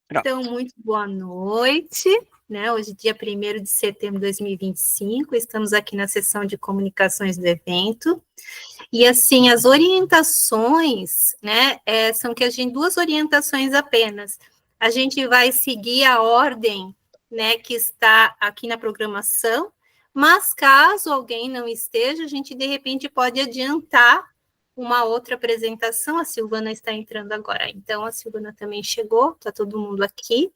Pronto. Então, muito boa noite, né? Hoje, dia 1º de setembro de 2025, estamos aqui na sessão de comunicações do evento. E, assim, as orientações, né, são que a gente, 2 orientações apenas. A gente vai seguir a ordem, né, que está aqui na programação, mas caso alguém não esteja, a gente, de repente, pode adiantar uma outra apresentação. A Silvana está entrando agora. Então, a Silvana também chegou, está todo mundo aqui.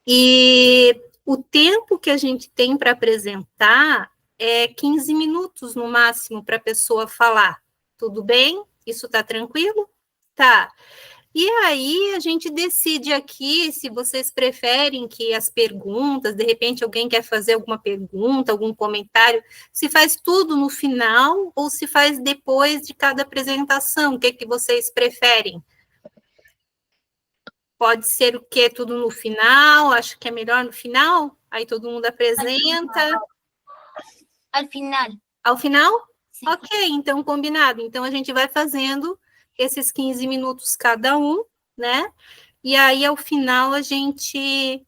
E o tempo que a gente tem para apresentar é 15 minutos no máximo para a pessoa falar. Tudo bem? Isso está tranquilo? Tá. E aí a gente decide aqui se vocês preferem que as perguntas, de repente alguém quer fazer alguma pergunta, algum comentário, se faz tudo no final ou se faz depois de cada apresentação, o que vocês preferem? Pode ser o quê? Tudo no final? Acho que é melhor no final? Aí todo mundo apresenta. Al final. Ao final? Sim. Ok, então combinado. Então a gente vai fazendo esses 15 minutos cada um, né? E aí, ao final, a gente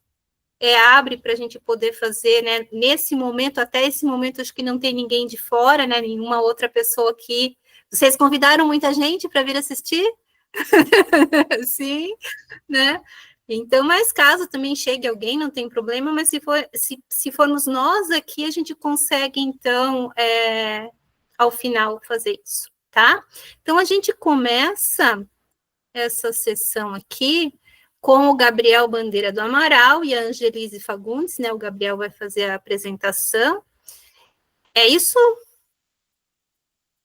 abre para a gente poder fazer, né? Nesse momento, até esse momento, acho que não tem ninguém de fora, né? Nenhuma outra pessoa aqui. Vocês convidaram muita gente para vir assistir? Sim, né? Então, mas caso também chegue alguém, não tem problema, mas se formos nós aqui, a gente consegue, então, ao final, fazer isso, tá? Então, a gente começa essa sessão aqui com o Gabriel Bandeira do Amaral e a Angelise Fagundes, né? O Gabriel vai fazer a apresentação. É isso?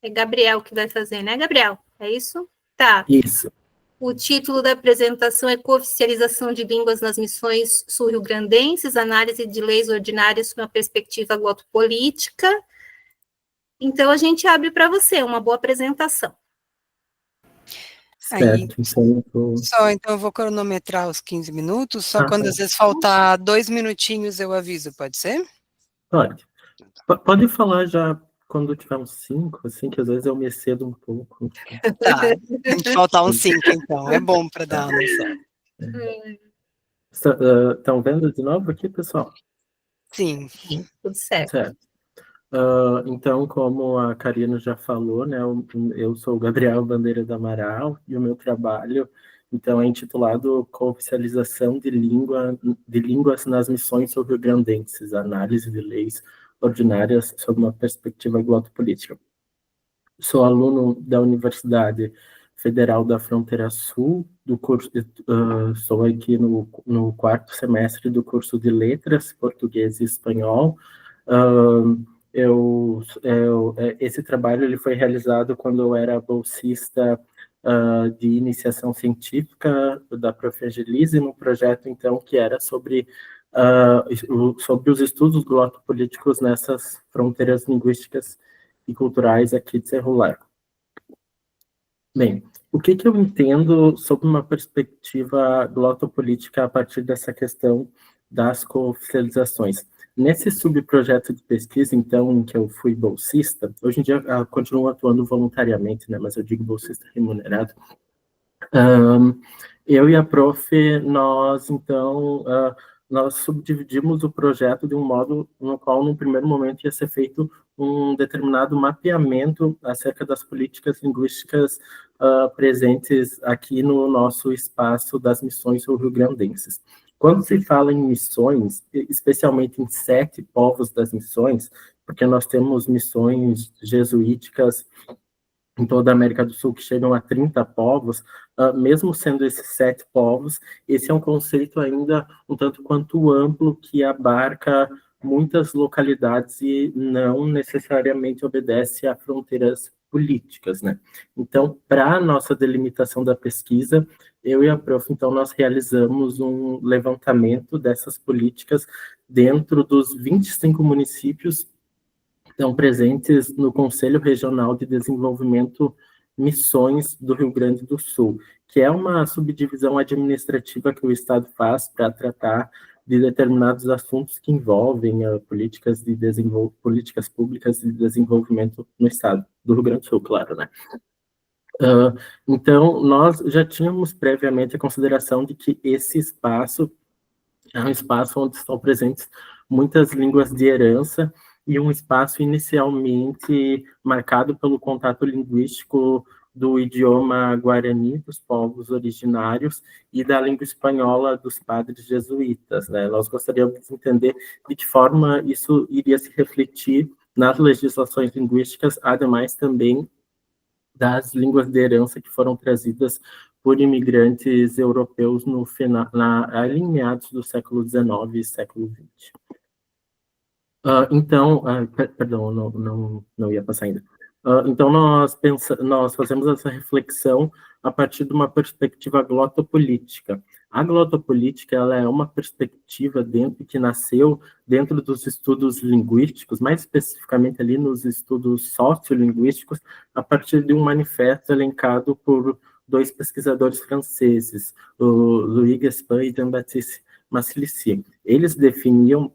É Gabriel que vai fazer, né, Gabriel? É isso? Tá. Isso. O título da apresentação é Cooficialização de Línguas nas Missões Sul-Rio-Grandenses, Análise de Leis Ordinárias com a Perspectiva Glotopolítica. Então, a gente abre para você uma boa apresentação. Aí, Certo, então eu vou cronometrar os 15 minutos, só quando às vezes faltar 2 minutinhos eu aviso, pode ser? Pode. Pode falar já quando tiver uns 5, assim, que às vezes eu me excedo um pouco. Tá, a gente faltar uns 5, então, é bom para dar uma noção. Estão vendo de novo aqui, pessoal? Sim. Tudo certo. Certo. Então, como a Karina já falou, né, eu sou o Gabriel Bandeira do Amaral e o meu trabalho, então, é intitulado Cooficialização de Línguas nas Missões Sul-Rio-Grandenses, Análise de Leis Ordinárias sob uma Perspectiva Glotopolítica. Sou aluno da Universidade Federal da Fronteira Sul, do curso, estou aqui no 4º semestre do curso de Letras, Português e Espanhol. Esse trabalho ele foi realizado quando eu era bolsista de iniciação científica da Prof. Angelise, no projeto, então, que era sobre os estudos glotopolíticos nessas fronteiras linguísticas e culturais aqui de Cerro Largo. Bem, o que eu entendo sobre uma perspectiva glotopolítica a partir dessa questão das cooficializações? Nesse subprojeto de pesquisa, então, em que eu fui bolsista, hoje em dia continuo atuando voluntariamente, né, mas eu digo bolsista remunerado, eu e a prof, nós, então, nós subdividimos o projeto de um modo no qual, num primeiro momento, ia ser feito um determinado mapeamento acerca das políticas linguísticas presentes aqui no nosso espaço das missões rio-grandenses. Quando se fala em missões, especialmente em 7 povos das missões, porque nós temos missões jesuíticas em toda a América do Sul que chegam a 30 povos, mesmo sendo esses 7 povos, esse é um conceito ainda um tanto quanto amplo que abarca muitas localidades e não necessariamente obedece a fronteiras políticas, né? Então, para a nossa delimitação da pesquisa, eu e a prof, então, nós realizamos um levantamento dessas políticas dentro dos 25 municípios estão presentes no Conselho Regional de Desenvolvimento Missões do Rio Grande do Sul, que é uma subdivisão administrativa que o Estado faz para tratar de determinados assuntos que envolvem políticas públicas de desenvolvimento no Estado do Rio Grande do Sul, claro, né? Então, nós já tínhamos previamente a consideração de que esse espaço é um espaço onde estão presentes muitas línguas de herança e um espaço inicialmente marcado pelo contato linguístico do idioma guarani dos povos originários e da língua espanhola dos padres jesuítas, né? Nós gostaríamos de entender de que forma isso iria se refletir nas legislações linguísticas, ademais também das línguas de herança que foram trazidas por imigrantes europeus no final, ali em meados do século XIX e século XX. Então, perdão, não ia passar ainda. Então, nós fazemos essa reflexão a partir de uma perspectiva glotopolítica. A glotopolítica, ela é uma perspectiva que nasceu dentro dos estudos linguísticos, mais especificamente ali nos estudos sociolinguísticos, a partir de um manifesto elencado por dois pesquisadores franceses, o Louis Gaspin e Jean-Baptiste Massilici. Eles definiam,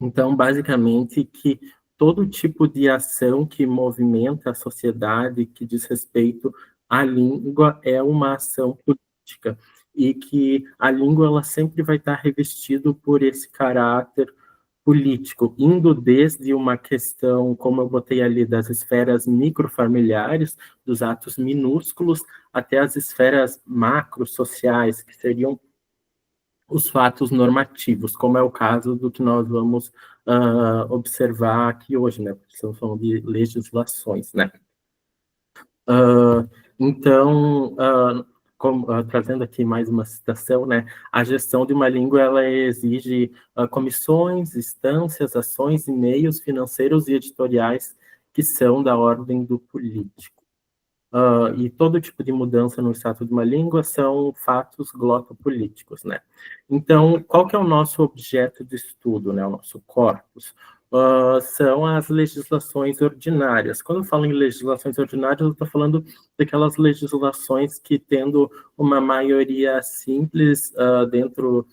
então, basicamente, que todo tipo de ação que movimenta a sociedade, que diz respeito à língua, é uma ação política, e que a língua ela sempre vai estar revestida por esse caráter político, indo desde uma questão, como eu botei ali, das esferas microfamiliares, dos atos minúsculos, até as esferas macrosociais, que seriam os fatos normativos, como é o caso do que nós vamos observar aqui hoje, né? Porque estamos falando de legislações, né? Então, trazendo aqui mais uma citação, né? A gestão de uma língua, ela exige comissões, instâncias, ações e meios financeiros e editoriais que são da ordem do político. E todo tipo de mudança no status de uma língua são fatos glotopolíticos, né? Então, qual que é o nosso objeto de estudo, né? O nosso corpus? São as legislações ordinárias. Quando eu falo em legislações ordinárias, eu estou falando daquelas legislações que, tendo uma maioria simples dentro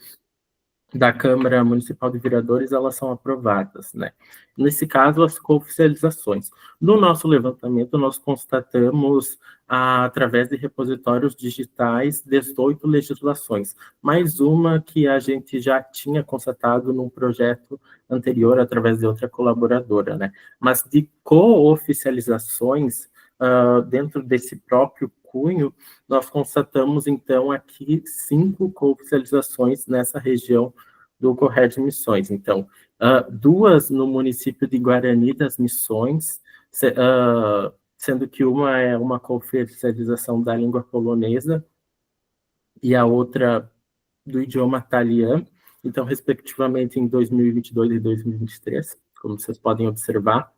da Câmara Municipal de Vereadores, elas são aprovadas, né? Nesse caso, as cooficializações. No nosso levantamento, nós constatamos, através de repositórios digitais, 18 legislações, mais uma que a gente já tinha constatado num projeto anterior, através de outra colaboradora, né? Mas de cooficializações, dentro desse próprio cunho, nós constatamos, então, aqui 5 cooficializações nessa região do Correio de Missões. Então, 2 no município de Guarani das Missões, sendo que uma é uma cooficialização da língua polonesa e a outra do idioma italiano, então, respectivamente, em 2022 e 2023, como vocês podem observar.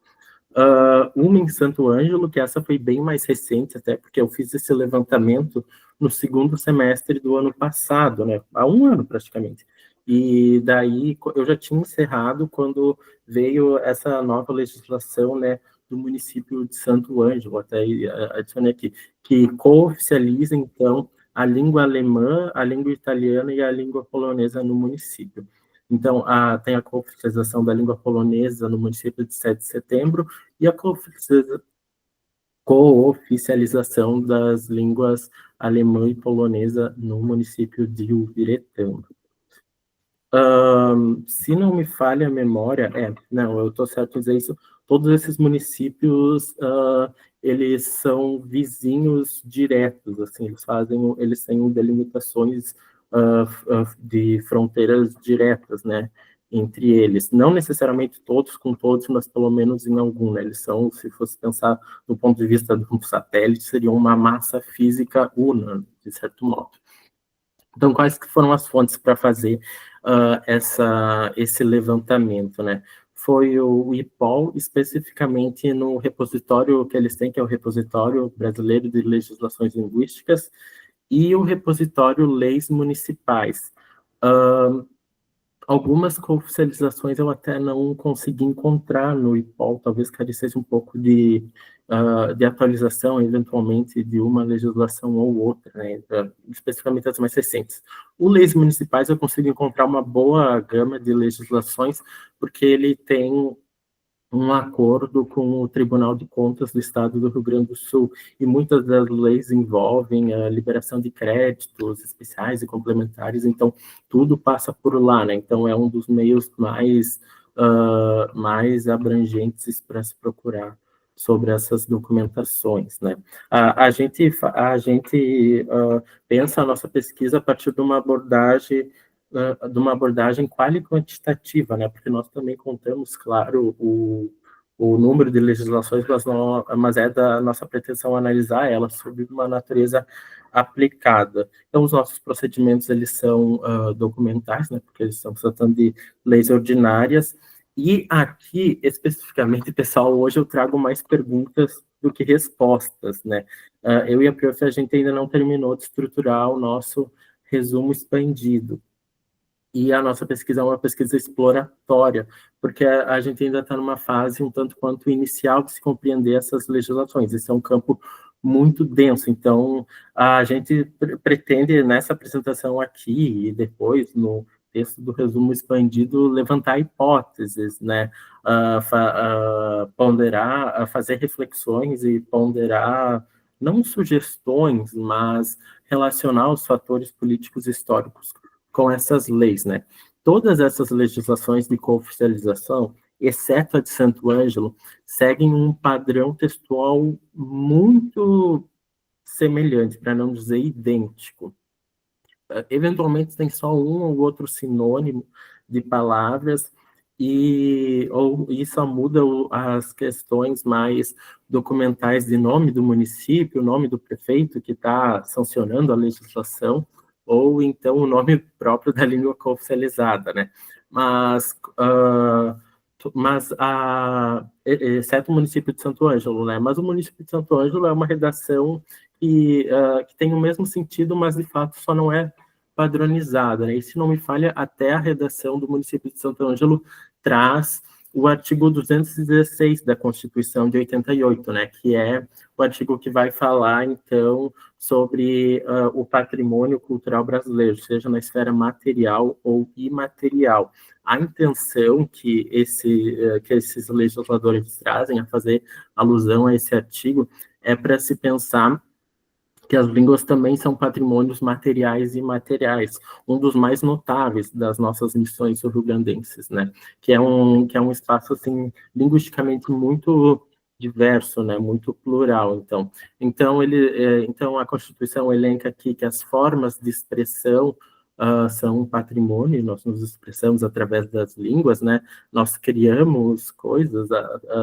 Uma em Santo Ângelo, que essa foi bem mais recente, até porque eu fiz esse levantamento no segundo semestre do ano passado, né? Há um ano, praticamente. E daí, eu já tinha encerrado quando veio essa nova legislação, né, do município de Santo Ângelo, até adicionei aqui, que cooficializa, então, a língua alemã, a língua italiana e a língua polonesa no município. Então, tem a cooficialização da língua polonesa no município de 7 de setembro e a cooficialização das línguas alemã e polonesa no município de Ubiretama. Se não me falha a memória, não, eu estou certo em dizer isso, todos esses municípios, eles são vizinhos diretos, assim, eles têm delimitações de fronteiras diretas, né, entre eles. Não necessariamente todos com todos, mas pelo menos em algum, né? Eles são, se fosse pensar do ponto de vista de um satélite, seriam uma massa física una, de certo modo. Então, quais que foram as fontes para fazer esse levantamento, né? Foi o IPOL, especificamente no repositório que eles têm, que é o Repositório Brasileiro de Legislações Linguísticas, e o repositório Leis Municipais. Algumas cooficializações eu até não consegui encontrar no IPOL, talvez carecesse um pouco de atualização, eventualmente, de uma legislação ou outra, né, especificamente as mais recentes. O Leis Municipais eu consigo encontrar uma boa gama de legislações, porque ele tem um acordo com o Tribunal de Contas do Estado do Rio Grande do Sul, e muitas das leis envolvem a liberação de créditos especiais e complementares, então tudo passa por lá, né? Então é um dos meios mais abrangentes para se procurar sobre essas documentações, né? A gente pensa a nossa pesquisa a partir de uma abordagem quali-quantitativa, né? Porque nós também contamos, claro, o número de legislações, mas é da nossa pretensão analisar elas sob uma natureza aplicada. Então, os nossos procedimentos, eles são documentais, né? Porque eles estão tratando de leis ordinárias, e aqui, especificamente, pessoal, hoje eu trago mais perguntas do que respostas, né? Eu e a Prof, a gente ainda não terminou de estruturar o nosso resumo expandido. E a nossa pesquisa é uma pesquisa exploratória, porque a gente ainda está numa fase um tanto quanto inicial de se compreender essas legislações. Esse é um campo muito denso, então a gente pretende, nessa apresentação aqui e depois no texto do resumo expandido, levantar hipóteses, né? Ponderar, fazer reflexões e ponderar, não sugestões, mas relacionar os fatores políticos históricos com essas leis, né? Todas essas legislações de cooficialização, exceto a de Santo Ângelo, seguem um padrão textual muito semelhante, para não dizer idêntico. Eventualmente tem só um ou outro sinônimo de palavras, ou isso muda as questões mais documentais de nome do município, nome do prefeito que está sancionando a legislação, ou então o nome próprio da língua cooficializada, né? Exceto o município de Santo Ângelo, né? Mas o município de Santo Ângelo é uma redação que tem o mesmo sentido, mas de fato só não é padronizada, né? E se não me falha, até a redação do município de Santo Ângelo traz o artigo 216 da Constituição de 88, né? Que é o artigo que vai falar, então, sobre o patrimônio cultural brasileiro, seja na esfera material ou imaterial. A intenção que esses legisladores trazem a fazer alusão a esse artigo é para se pensar que as línguas também são patrimônios materiais e imateriais, um dos mais notáveis das nossas missões sul-rio-grandenses, né? Que é um espaço, assim, linguisticamente muito diverso, né? Muito plural, então a Constituição elenca aqui que as formas de expressão são um patrimônio, nós nos expressamos através das línguas, né? Nós criamos coisas,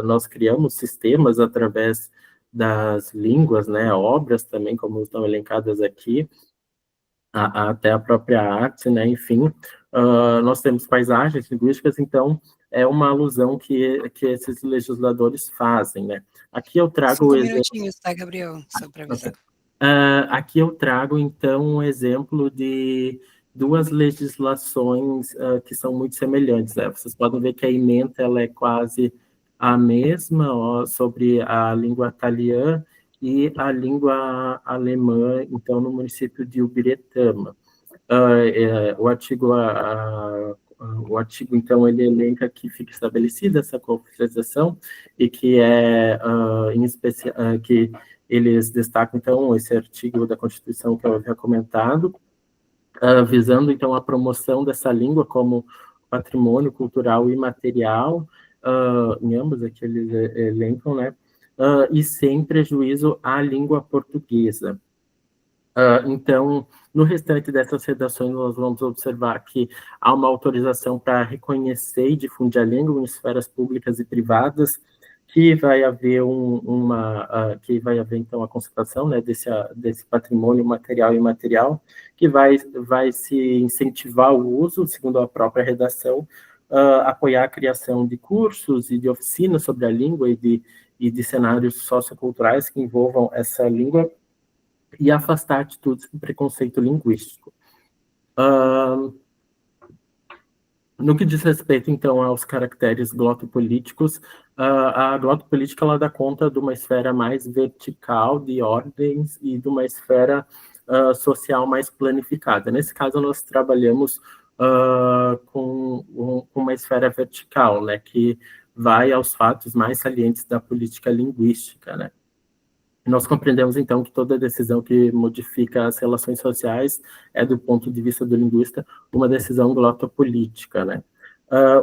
nós criamos sistemas através das línguas, né, obras também, como estão elencadas aqui, até a própria arte, né, enfim, nós temos paisagens linguísticas, então é uma alusão que esses legisladores fazem, né. Aqui eu trago 5 minutinhos, tá, Gabriel? Só para avisar. Aqui eu trago, então, um exemplo de duas legislações que são muito semelhantes, né? Vocês podem ver que a ementa ela é quase a mesma, sobre a língua italiana e a língua alemã, então, no município de Ubiretama. O artigo, então, ele elenca que fica estabelecida essa cooficialização e que em especial, que eles destacam, então, esse artigo da Constituição que eu havia comentado, visando, então, a promoção dessa língua como patrimônio cultural e material, em ambos aqui eles elencam, né, e sem prejuízo à língua portuguesa. Então, no restante dessas redações, nós vamos observar que há uma autorização para reconhecer e difundir a língua em esferas públicas e privadas, que vai haver então a constatação, né, desse patrimônio material e imaterial, que vai se incentivar o uso, segundo a própria redação, apoiar a criação de cursos e de oficinas sobre a língua e de cenários socioculturais que envolvam essa língua, e afastar atitudes de preconceito linguístico. No que diz respeito, então, aos caracteres glotopolíticos, a glotopolítica ela dá conta de uma esfera mais vertical de ordens e de uma esfera social mais planificada. Nesse caso, nós trabalhamos com uma esfera vertical, né, que vai aos fatos mais salientes da política linguística, né? Nós compreendemos, então, que toda decisão que modifica as relações sociais é, do ponto de vista do linguista, uma decisão glotopolítica, né?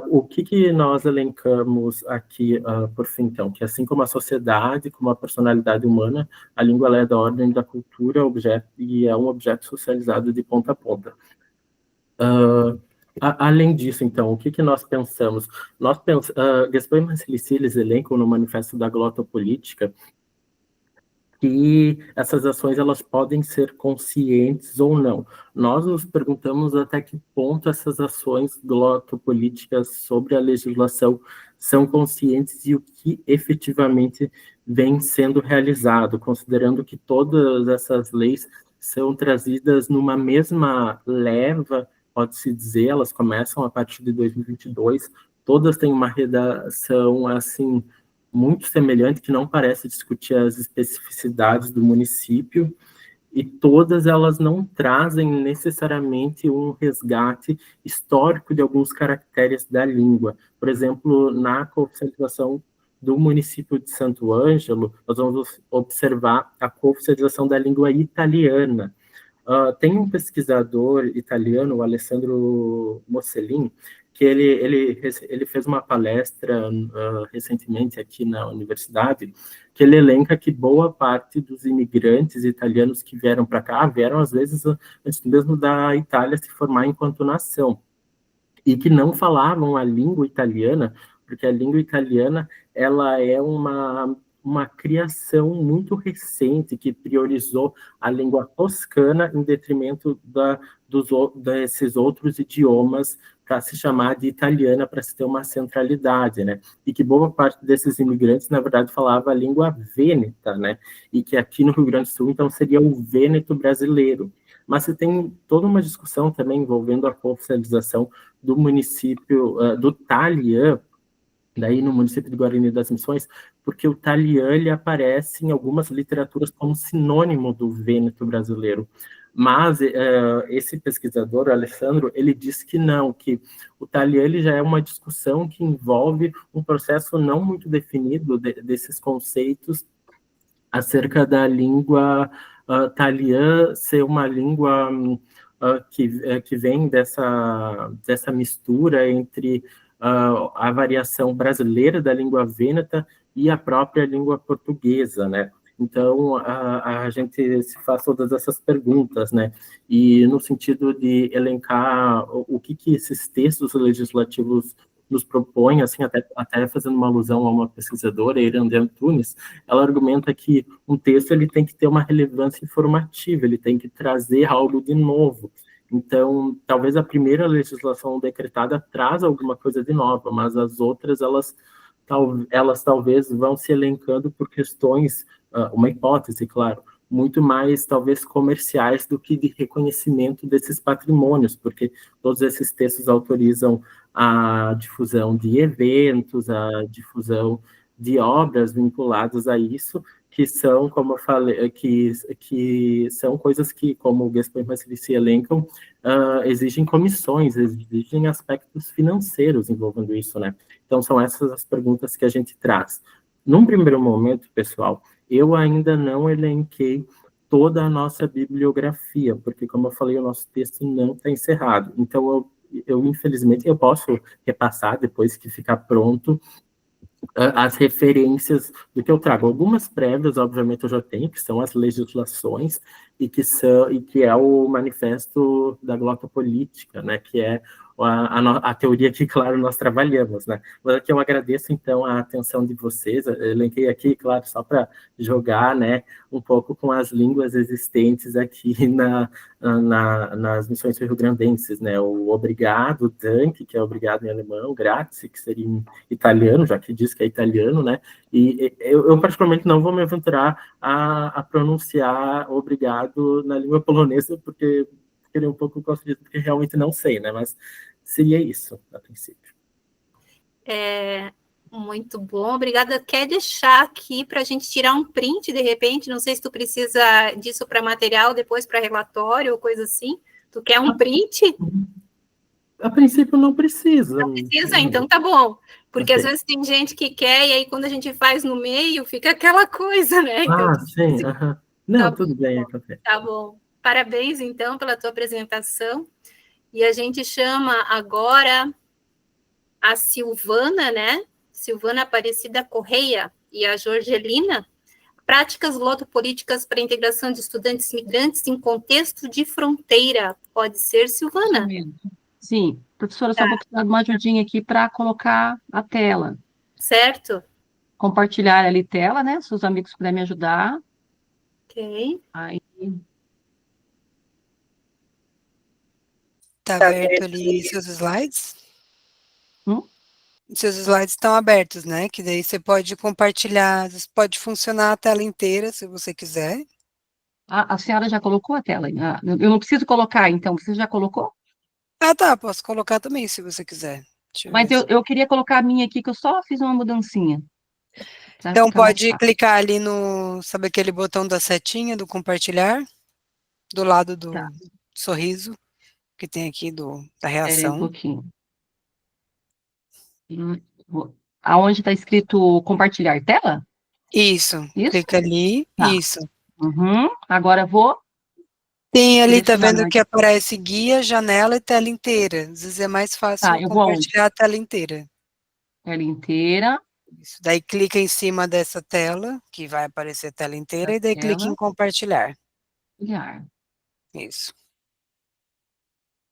O que nós elencamos aqui, por fim, então, que assim como a sociedade, como a personalidade humana, a língua ela é da ordem da cultura objeto, e é um objeto socializado de ponta a ponta. Além disso, então, o que nós pensamos? Gaspar e Marcelici, eles elencam no Manifesto da Glotopolítica que essas ações elas podem ser conscientes ou não. Nós nos perguntamos até que ponto essas ações glotopolíticas sobre a legislação são conscientes e o que efetivamente vem sendo realizado, considerando que todas essas leis são trazidas numa mesma leva, pode-se dizer, elas começam a partir de 2022, todas têm uma redação, assim, muito semelhante, que não parece discutir as especificidades do município, e todas elas não trazem necessariamente um resgate histórico de alguns caracteres da língua. Por exemplo, na cooficialização do município de Santo Ângelo, nós vamos observar a cooficialização da língua italiana. Tem um pesquisador italiano, o Alessandro Mossellin, que ele fez uma palestra recentemente aqui na universidade, que ele elenca que boa parte dos imigrantes italianos que vieram para cá, vieram às vezes antes mesmo da Itália se formar enquanto nação, e que não falavam a língua italiana, porque a língua italiana ela é uma criação muito recente que priorizou a língua toscana em detrimento desses outros idiomas para se chamar de italiana, para se ter uma centralidade, né? E que boa parte desses imigrantes, na verdade, falava a língua vêneta, né? E que aqui no Rio Grande do Sul, então, seria o vêneto brasileiro. Mas você tem toda uma discussão também envolvendo a cooficialização do município, do Talian, daí no município de Guarani das Missões, porque o Talian ele aparece em algumas literaturas como sinônimo do vêneto brasileiro. Mas esse pesquisador, Alessandro, ele diz que não, que o Talian ele já é uma discussão que envolve um processo não muito definido desses conceitos acerca da língua Talian ser uma língua que vem dessa mistura entre a variação brasileira da língua vêneta e a própria língua portuguesa, né? Então, a gente se faz todas essas perguntas, né? E no sentido de elencar o que esses textos legislativos nos propõem, assim, até fazendo uma alusão a uma pesquisadora, Irande Antunes, ela argumenta que um texto ele tem que ter uma relevância informativa, ele tem que trazer algo de novo. Então, talvez a primeira legislação decretada traz alguma coisa de nova, mas as outras, elas talvez vão se elencando por questões, uma hipótese, claro, muito mais, talvez, comerciais do que de reconhecimento desses patrimônios, porque todos esses textos autorizam a difusão de eventos, a difusão de obras vinculadas a isso, que são, como eu falei, que são coisas que, como o Gaspar e Marcelici elencam, exigem comissões, exigem aspectos financeiros envolvendo isso, né? Então, são essas as perguntas que a gente traz. Num primeiro momento, pessoal, eu ainda não elenquei toda a nossa bibliografia, porque, como eu falei, o nosso texto não está encerrado. Então, infelizmente, eu posso repassar depois que ficar pronto as referências do que eu trago. Algumas prévias, obviamente, eu já tenho, que são as legislações, e que é o manifesto da glotopolítica, né, que é a teoria que, claro, nós trabalhamos, né. Mas aqui eu agradeço, então, a atenção de vocês. Eu elenquei aqui, claro, só para jogar, né, um pouco com as línguas existentes aqui nas missões rio-grandenses, né, o obrigado, danke, que é obrigado em alemão, grazie, que seria em italiano, já que diz que é italiano, né, e eu particularmente não vou me aventurar a pronunciar obrigado na língua polonesa, porque fiquei um pouco constrangido, porque realmente não sei, né, mas seria isso, a princípio. Muito bom, obrigada. Quer deixar aqui para a gente tirar um print, de repente? Não sei se tu precisa disso para material, depois para relatório ou coisa assim. Tu quer um print? A princípio não precisa. Precisa, então tá bom. Porque Ok. às vezes tem gente que quer, e aí quando a gente faz no meio, fica aquela coisa, né? Então, Sim. Aham. Não, tá tudo bem, é café. tá bom. Parabéns, então, pela tua apresentação. E a gente chama agora a Silvana, né? Silvana Aparecida Correia e a Jorgelina. Práticas lotopolíticas para a integração de estudantes migrantes em contexto de fronteira. Pode ser, Silvana? Sim, professora, só vou precisar de uma ajudinha aqui para colocar a tela. Certo? Compartilhar ali tela, né? Se os amigos puderem me ajudar. Ok. Aí, Tá aberto ali seus slides? hum? Seus slides estão abertos, né? Que daí você pode compartilhar, pode funcionar a tela inteira, se você quiser. A senhora já colocou a tela? Eu não preciso colocar, então. Você já colocou? Ah, tá, posso colocar também, se você quiser. Deixa eu Mas ver. eu queria colocar a minha aqui, que eu só fiz uma mudancinha. Para Então ficar mais pode fácil. clicar ali no, sabe aquele botão da setinha do compartilhar? Do lado Tá, do sorriso, que tem aqui da espera aí um reação. pouquinho. Aonde está escrito compartilhar tela? Isso, Isso? clica ali, Tá. isso. Uhum. Agora vou Tem ali, tá vendo direcionar. que aparece guia, janela e tela inteira. Às vezes é mais Tá, fácil eu vou aonde? compartilhar a tela inteira. Tela inteira, Isso. Daí clica em cima dessa tela, que vai aparecer a tela inteira, da e daí clica em tela, compartilhar. olhar. Isso.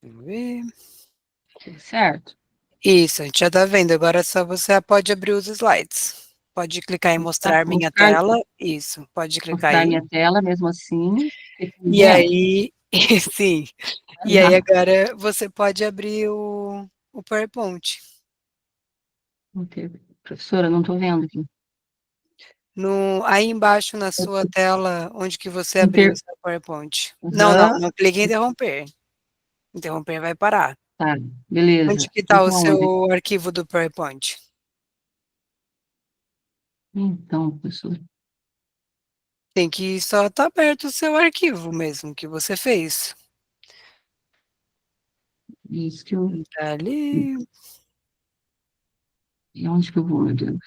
Vamos ver. Tudo certo? Isso, a gente já tá vendo. Agora só você pode abrir os slides. Pode clicar em mostrar minha Mostrar, tela. Isso, pode clicar mostrar aí. minha tela mesmo assim. Fico E vendo. aí, sim. E aí agora você pode abrir o PowerPoint. Professora, não estou vendo aqui. Aí embaixo na sua tela, onde que você abriu o seu PowerPoint. Não, Aham. não clique em interromper. Interromper vai parar. Tá, Onde beleza. que está o Então, aonde? seu arquivo do PowerPoint? Então, professora. Tem que só estar aberto o seu arquivo mesmo, que você fez. Isso que eu. Tá ali. E onde que eu vou, meu Deus?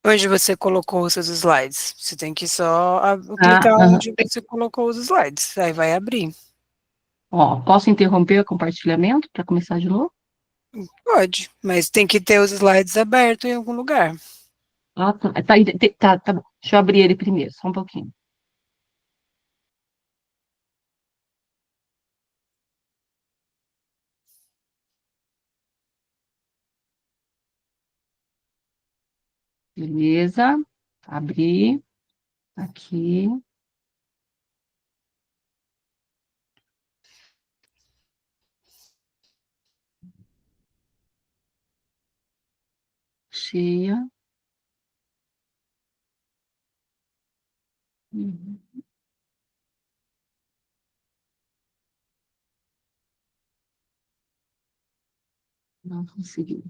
Onde você colocou os seus slides. Você tem que só Ah, clicar aham. onde você colocou os slides. Aí vai abrir. Ó, posso interromper o compartilhamento para começar de novo? Pode, mas tem que ter os slides abertos em algum lugar. Ah, tá. Tá bom. Deixa eu abrir ele primeiro, só um pouquinho. Beleza. Abri. Aqui. Cheia. Uhum. Não consegui.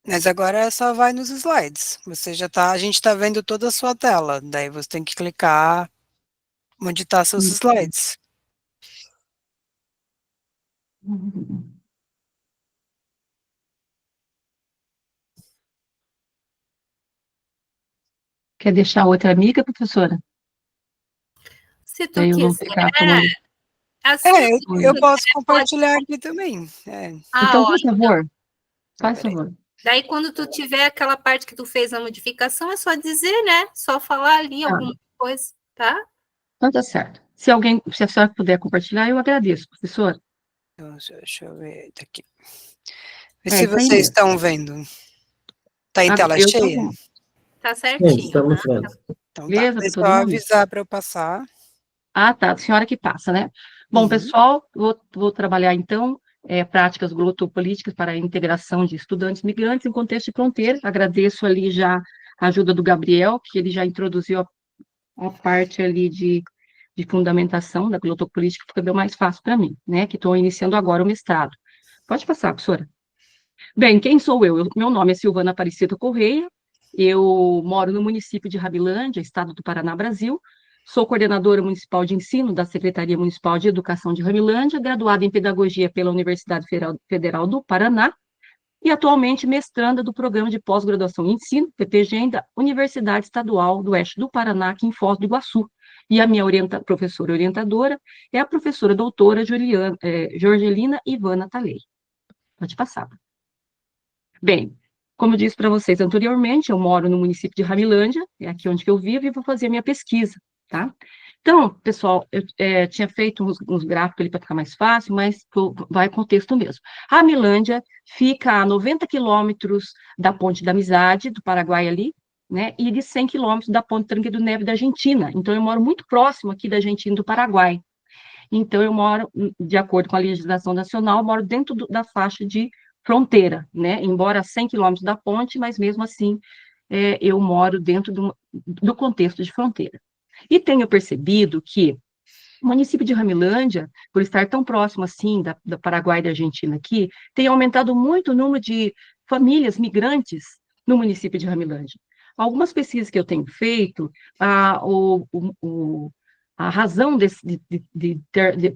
Mas agora só vai nos slides. A gente está vendo toda a sua tela. Daí você tem que clicar onde está seus slides. Uhum. Quer deixar outra amiga, professora? Se tu Daí eu não quiser, ficar tomando. assim, Eu você posso pode... compartilhar aqui também. Então, por Ótimo. favor, faz Peraí. favor. Daí, quando tu tiver aquela parte que tu fez a modificação, é só dizer, né? Só falar ali alguma coisa, tá? Então tá certo. Se a senhora puder compartilhar, eu agradeço, professora. Então, deixa eu ver daqui. Vê É se isso aí vocês mesmo. estão vendo. Tá em tela Eu tô cheia? com. Tá Sim, certinho. estamos vendo. Então tá. Beleza É para só todo mundo? avisar para eu passar. Ah, tá. A senhora que passa, né? Bom, Uhum. pessoal, vou trabalhar então práticas glotopolíticas para a integração de estudantes migrantes em contexto de fronteira. Agradeço ali já a ajuda do Gabriel, que ele já introduziu a parte ali de fundamentação da glotopolítica, fica bem mais fácil para mim, né? Que estou iniciando agora o mestrado. Pode passar, professora. Bem, quem sou eu? Meu nome é Silvana Aparecida Correia, eu moro no município de Rabilândia, estado do Paraná, Brasil, Sou coordenadora municipal de ensino da Secretaria Municipal de Educação de Ramilândia, graduada em Pedagogia pela Universidade Federal do Paraná, e atualmente mestranda do Programa de Pós-Graduação em Ensino, PPGEM, da Universidade Estadual do Oeste do Paraná, aqui em Foz do Iguaçu. E a minha professora orientadora é a professora doutora Jorgelina Ivana Talei. Pode passar. Bem, como eu disse para vocês anteriormente, eu moro no município de Ramilândia, é aqui onde eu vivo, e vou fazer a minha pesquisa, tá? Então, pessoal, eu tinha feito uns gráficos ali para ficar mais fácil, mas vai com o texto mesmo. Ramilândia fica a 90 quilômetros da Ponte da Amizade, do Paraguai ali, né, e de 100 quilômetros da Ponte Tranque do Neve da Argentina. Então, eu moro muito próximo aqui da Argentina e do Paraguai. Então, eu moro, de acordo com a legislação nacional, moro dentro da faixa de fronteira, né, embora a 100 quilômetros da ponte, mas mesmo assim, eu moro dentro do contexto de fronteira. E tenho percebido que o município de Ramilândia, por estar tão próximo assim da Paraguai e da Argentina aqui, tem aumentado muito o número de famílias migrantes no município de Ramilândia. Algumas pesquisas que eu tenho feito, a razão de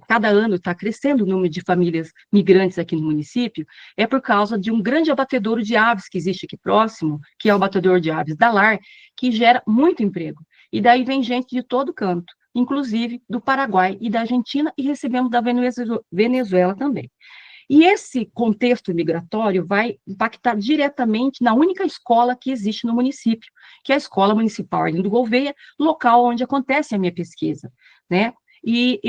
cada ano estar crescendo o número de famílias migrantes aqui no município é por causa de um grande abatedouro de aves que existe aqui próximo, que é o abatedouro de aves da LAR, que gera muito emprego. E daí vem gente de todo canto, inclusive do Paraguai e da Argentina, e recebemos da Venezuela também. E esse contexto migratório vai impactar diretamente na única escola que existe no município, que é a Escola Municipal Arlindo Gouveia, local onde acontece a minha pesquisa, né? E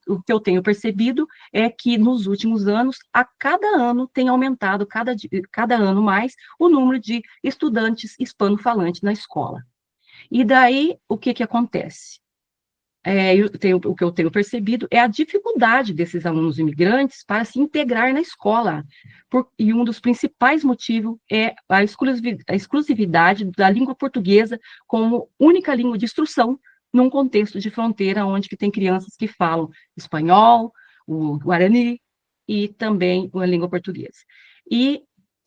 o que eu tenho percebido é que nos últimos anos, a cada ano tem aumentado, cada ano mais, o número de estudantes hispano-falantes na escola. E daí, o que acontece? O que eu tenho percebido é a dificuldade desses alunos imigrantes para se integrar na escola, e um dos principais motivos é a exclusividade da língua portuguesa como única língua de instrução num contexto de fronteira onde que tem crianças que falam espanhol, o guarani e também a língua portuguesa. E,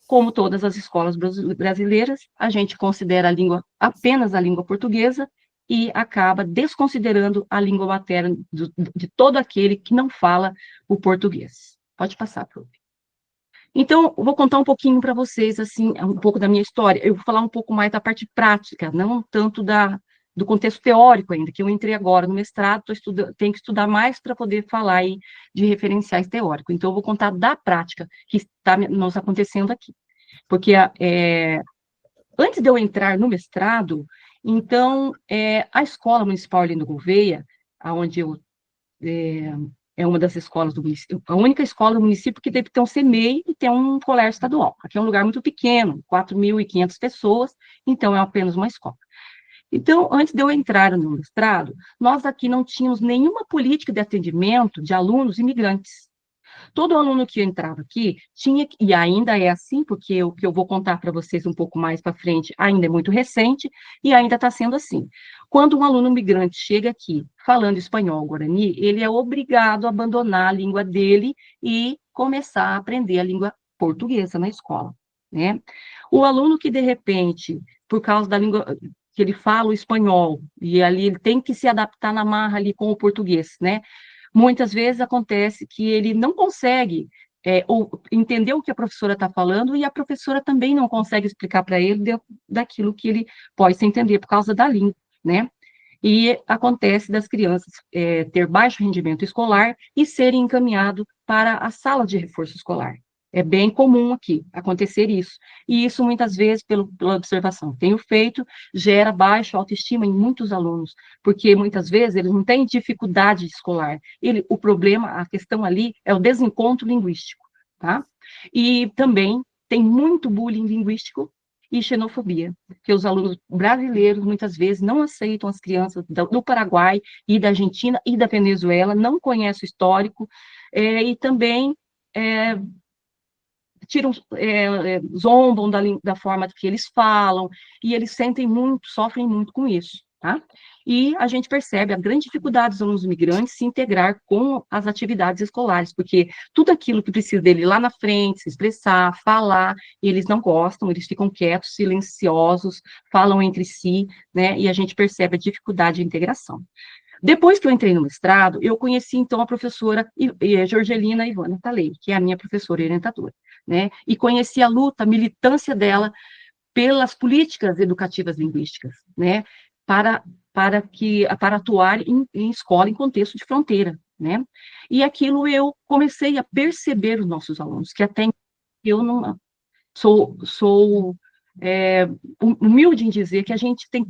como todas as escolas brasileiras, a gente considera apenas a língua portuguesa e acaba desconsiderando a língua materna de todo aquele que não fala o português. Pode passar, Prof. Então, eu vou contar um pouquinho para vocês, assim, um pouco da minha história. Eu vou falar um pouco mais da parte prática, não tanto do contexto teórico ainda, que eu entrei agora no mestrado, tenho que estudar mais para poder falar aí de referenciais teóricos. Então, eu vou contar da prática que está nos acontecendo aqui. Porque antes de eu entrar no mestrado, então, a Escola Municipal Arlindo Gouveia, onde é uma das escolas do município, a única escola do município que deve ter um CMEI e tem um colégio estadual. Aqui é um lugar muito pequeno, 4.500 pessoas, então é apenas uma escola. Então, antes de eu entrar no mestrado, nós aqui não tínhamos nenhuma política de atendimento de alunos imigrantes. Todo aluno que entrava aqui tinha, e ainda é assim, porque o que eu vou contar para vocês um pouco mais para frente ainda é muito recente, e ainda está sendo assim. Quando um aluno migrante chega aqui falando espanhol ou guarani, ele é obrigado a abandonar a língua dele e começar a aprender a língua portuguesa na escola, né? O aluno que, de repente, por causa da língua que ele fala o espanhol, e ali ele tem que se adaptar na marra ali com o português, né? Muitas vezes acontece que ele não consegue entender o que a professora está falando, e a professora também não consegue explicar para ele daquilo que ele pode se entender por causa da língua, né? E acontece das crianças ter baixo rendimento escolar e serem encaminhados para a sala de reforço escolar. É bem comum aqui acontecer isso. E isso, muitas vezes, pela observação que tenho feito, gera baixa autoestima em muitos alunos, porque, muitas vezes, eles não têm dificuldade escolar. O problema, a questão ali, é o desencontro linguístico, tá? E também tem muito bullying linguístico e xenofobia, que os alunos brasileiros, muitas vezes, não aceitam as crianças do Paraguai e da Argentina e da Venezuela, não conhecem o histórico, e também zombam da forma que eles falam, e eles sentem muito, sofrem muito com isso, tá? E a gente percebe a grande dificuldade dos alunos imigrantes se integrar com as atividades escolares, porque tudo aquilo que precisa dele lá na frente, se expressar, falar, eles não gostam, eles ficam quietos, silenciosos, falam entre si, né? E a gente percebe a dificuldade de integração. Depois que eu entrei no mestrado, eu conheci, então, a professora Jorgelina Ivana Talei, que é a minha professora e orientadora, né? E conheci a luta, a militância dela pelas políticas educativas linguísticas, né? Para atuar em escola em contexto de fronteira, né? E aquilo eu comecei a perceber os nossos alunos, que até eu não sou humilde em dizer que a gente tem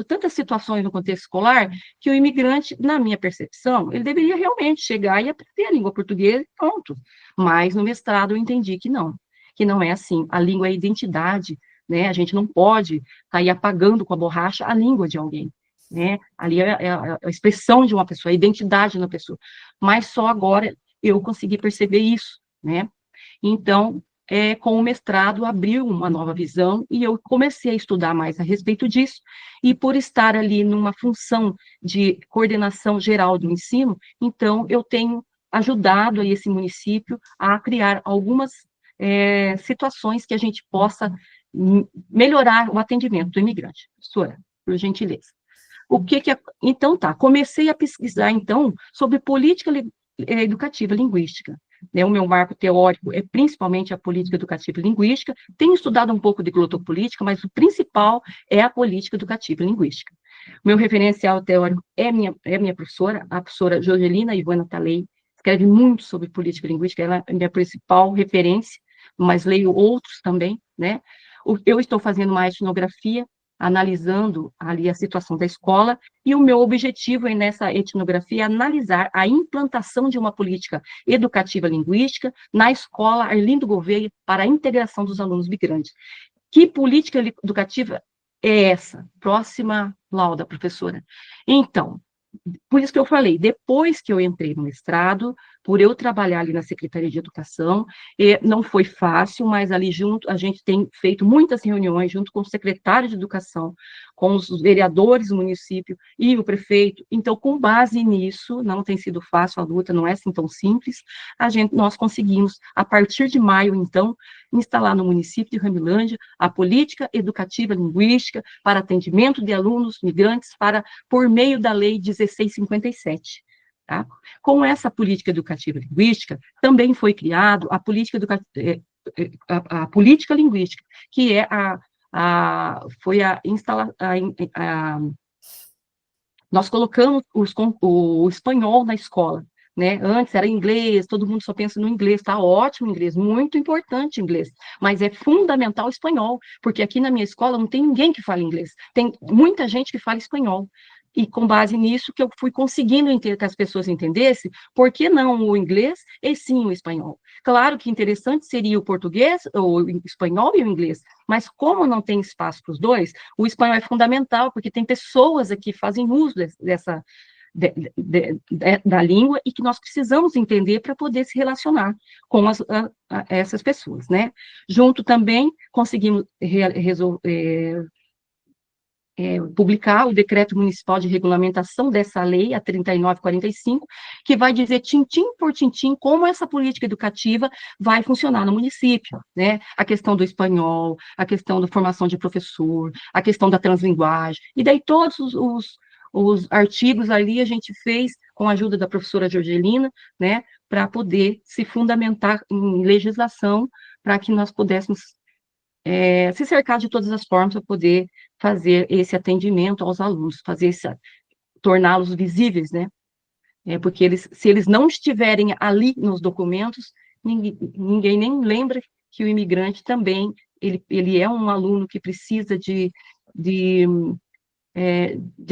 tantas situações no contexto escolar que o imigrante, na minha percepção, ele deveria realmente chegar e aprender a língua portuguesa e pronto. Mas no mestrado eu entendi que não é assim. A língua é identidade, né? A gente não pode estar apagando com a borracha a língua de alguém, né? Ali é a expressão de uma pessoa, a identidade de uma pessoa. Mas só agora eu consegui perceber isso, né? Então, com o mestrado, abriu uma nova visão e eu comecei a estudar mais a respeito disso, e por estar ali numa função de coordenação geral do ensino, então eu tenho ajudado aí esse município a criar algumas situações que a gente possa melhorar o atendimento do imigrante. Professora, por gentileza. Então, comecei a pesquisar, então, sobre política educativa linguística. O meu marco teórico é principalmente a política educativa e linguística, tenho estudado um pouco de glotopolítica, mas o principal é a política educativa e linguística. Meu referencial teórico é minha professora, a professora Jorgelina Ivana Talei, escreve muito sobre política linguística, ela é minha principal referência, mas leio outros também, né? Eu estou fazendo uma etnografia, analisando ali a situação da escola, e o meu objetivo nessa etnografia é analisar a implantação de uma política educativa linguística na escola Arlindo Gouveia para a integração dos alunos migrantes. Que política educativa é essa? Próxima lauda, professora. Então, por isso que eu falei, depois que eu entrei no mestrado, por eu trabalhar ali na Secretaria de Educação, não foi fácil, mas ali junto, a gente tem feito muitas reuniões junto com o secretário de Educação, com os vereadores do município e o prefeito. Então, com base nisso, não tem sido fácil a luta, não é assim tão simples, nós conseguimos, a partir de maio, então, instalar no município de Ramilândia a política educativa linguística para atendimento de alunos migrantes por meio da Lei 1657. Tá? Com essa política educativa linguística, também foi criado a política linguística, que nós colocamos o espanhol na escola, né? Antes era inglês, todo mundo só pensa no inglês, tá ótimo o inglês, muito importante o inglês, mas é fundamental o espanhol, porque aqui na minha escola não tem ninguém que fala inglês, tem muita gente que fala espanhol. E com base nisso que eu fui conseguindo que as pessoas entendessem, por que não o inglês e sim o espanhol? Claro que interessante seria o português, o espanhol e o inglês, mas como não tem espaço para os dois, o espanhol é fundamental, porque tem pessoas aqui que fazem uso da língua e que nós precisamos entender para poder se relacionar com essas pessoas, né? Junto também conseguimos publicar o decreto municipal de regulamentação dessa lei, a 3945, que vai dizer tintim por tintim como essa política educativa vai funcionar no município, né? A questão do espanhol, a questão da formação de professor, a questão da translinguagem, e daí todos os artigos ali a gente fez com a ajuda da professora Jorgelina, né, para poder se fundamentar em legislação, para que nós pudéssemos se cercar de todas as formas para poder fazer esse atendimento aos alunos, torná-los visíveis, né? Porque se eles não estiverem ali nos documentos, ninguém nem lembra que o imigrante também, ele é um aluno que precisa de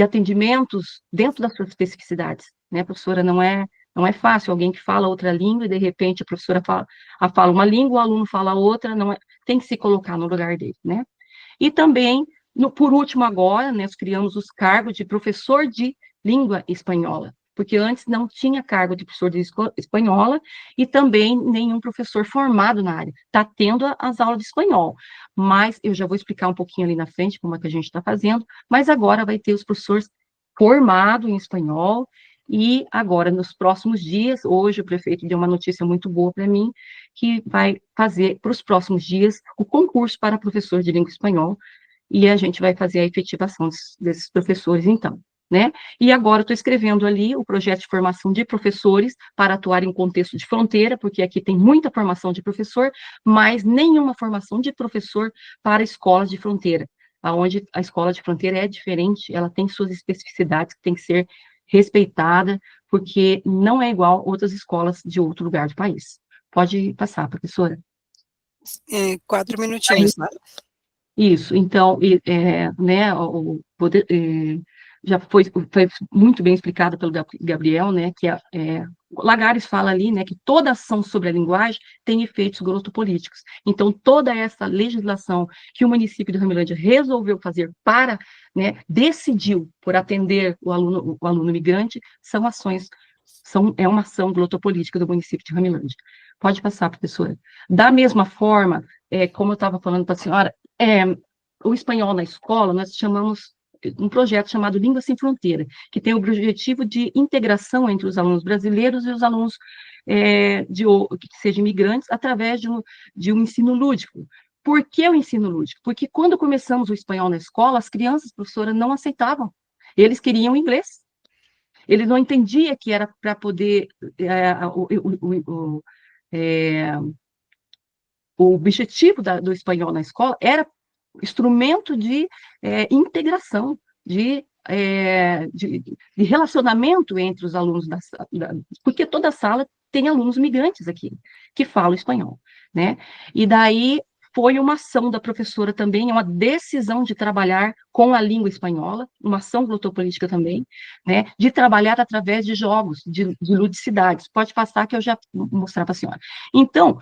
atendimentos dentro das suas especificidades, né, professora? Não é fácil alguém que fala outra língua e, de repente, a professora fala uma língua, o aluno fala outra, tem que se colocar no lugar dele, né? E também, por último agora, né, nós criamos os cargos de professor de língua espanhola, porque antes não tinha cargo de professor de espanhola e também nenhum professor formado na área. Está tendo as aulas de espanhol, mas eu já vou explicar um pouquinho ali na frente como é que a gente está fazendo, mas agora vai ter os professores formados em espanhol, e agora, nos próximos dias, hoje o prefeito deu uma notícia muito boa para mim, que vai fazer, para os próximos dias, o concurso para professor de língua espanhol, e a gente vai fazer a efetivação desses professores, então, né? E agora estou escrevendo ali o projeto de formação de professores para atuar em contexto de fronteira, porque aqui tem muita formação de professor, mas nenhuma formação de professor para escolas de fronteira, aonde a escola de fronteira é diferente, ela tem suas especificidades que tem que ser respeitada, porque não é igual a outras escolas de outro lugar do país. Pode passar, professora. 4 minutinhos, né? Isso, então, né, já foi muito bem explicado pelo Gabriel, né, que Lagares fala ali, né, que toda ação sobre a linguagem tem efeitos glotopolíticos. Então, toda essa legislação que o município de Ramilândia resolveu fazer para, né, decidiu por atender o aluno migrante, é uma ação glotopolítica do município de Ramilândia. Pode passar, professora. Da mesma forma, como eu estava falando para a senhora, o espanhol na escola, nós chamamos um projeto chamado Língua Sem Fronteira, que tem o objetivo de integração entre os alunos brasileiros e os alunos que sejam imigrantes, através de um ensino lúdico. Por que o ensino lúdico? Porque quando começamos o espanhol na escola, as crianças, professora, não aceitavam. Eles queriam inglês. Eles não entendiam que era para poder... o objetivo do espanhol na escola era instrumento de integração, de relacionamento entre os alunos porque toda sala tem alunos migrantes aqui, que falam espanhol, né? E daí foi uma ação da professora também, uma decisão de trabalhar com a língua espanhola, uma ação glotopolítica também, né, de trabalhar através de jogos, de ludicidades. Pode passar que eu já vou mostrar para a senhora. Então,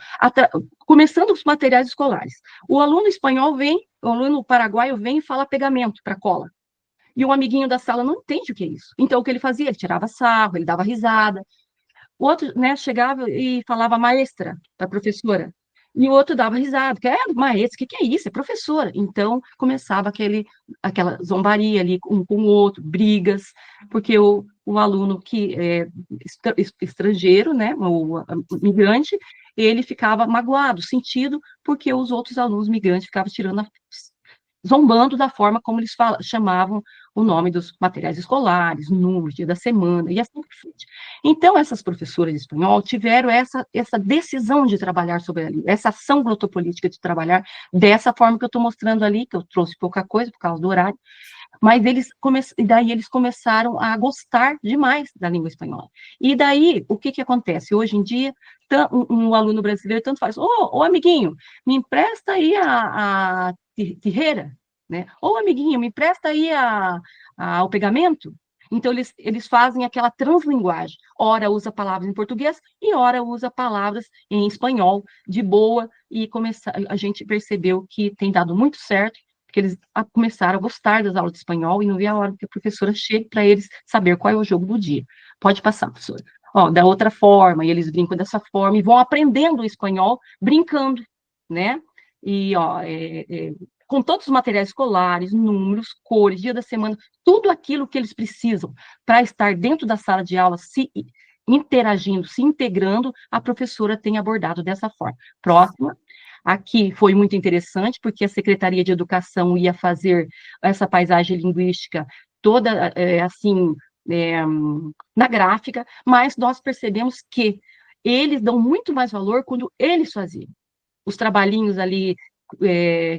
começando os materiais escolares, o aluno espanhol o aluno paraguaio vem e fala pegamento para cola. E um amiguinho da sala não entende o que é isso. Então, o que ele fazia? Ele tirava sarro, ele dava risada. O outro, né, chegava e falava maestra para a professora. E o outro dava risada, porque maestra, o que é isso? É professora. Então, começava aquela zombaria ali um com o outro, brigas, porque o aluno que é estrangeiro, né, o migrante, ele ficava magoado, sentido, porque os outros alunos migrantes ficavam zombando da forma como eles chamavam o nome dos materiais escolares, número, dia da semana, e assim por diante. Então, essas professoras de espanhol tiveram essa decisão de trabalhar sobre a língua, essa ação glotopolítica de trabalhar dessa forma que eu estou mostrando ali, que eu trouxe pouca coisa por causa do horário, mas daí eles começaram a gostar demais da língua espanhola. E daí, o que acontece? Hoje em dia, um aluno brasileiro tanto faz, ô amiguinho, me empresta aí a Tijera, né? Ou amiguinho, me empresta aí o pegamento. Então, eles fazem aquela translinguagem. Ora usa palavras em português e ora usa palavras em espanhol, de boa, e a gente percebeu que tem dado muito certo, porque eles começaram a gostar das aulas de espanhol e não vê a hora que a professora chegue para eles saber qual é o jogo do dia. Pode passar, professora. Da outra forma, e eles brincam dessa forma, e vão aprendendo o espanhol brincando, né? E, com todos os materiais escolares, números, cores, dia da semana, tudo aquilo que eles precisam para estar dentro da sala de aula, se interagindo, se integrando, a professora tem abordado dessa forma. Próxima. Aqui foi muito interessante, porque a Secretaria de Educação ia fazer essa paisagem linguística toda, assim, na gráfica, mas nós percebemos que eles dão muito mais valor quando eles faziam. Os trabalhinhos ali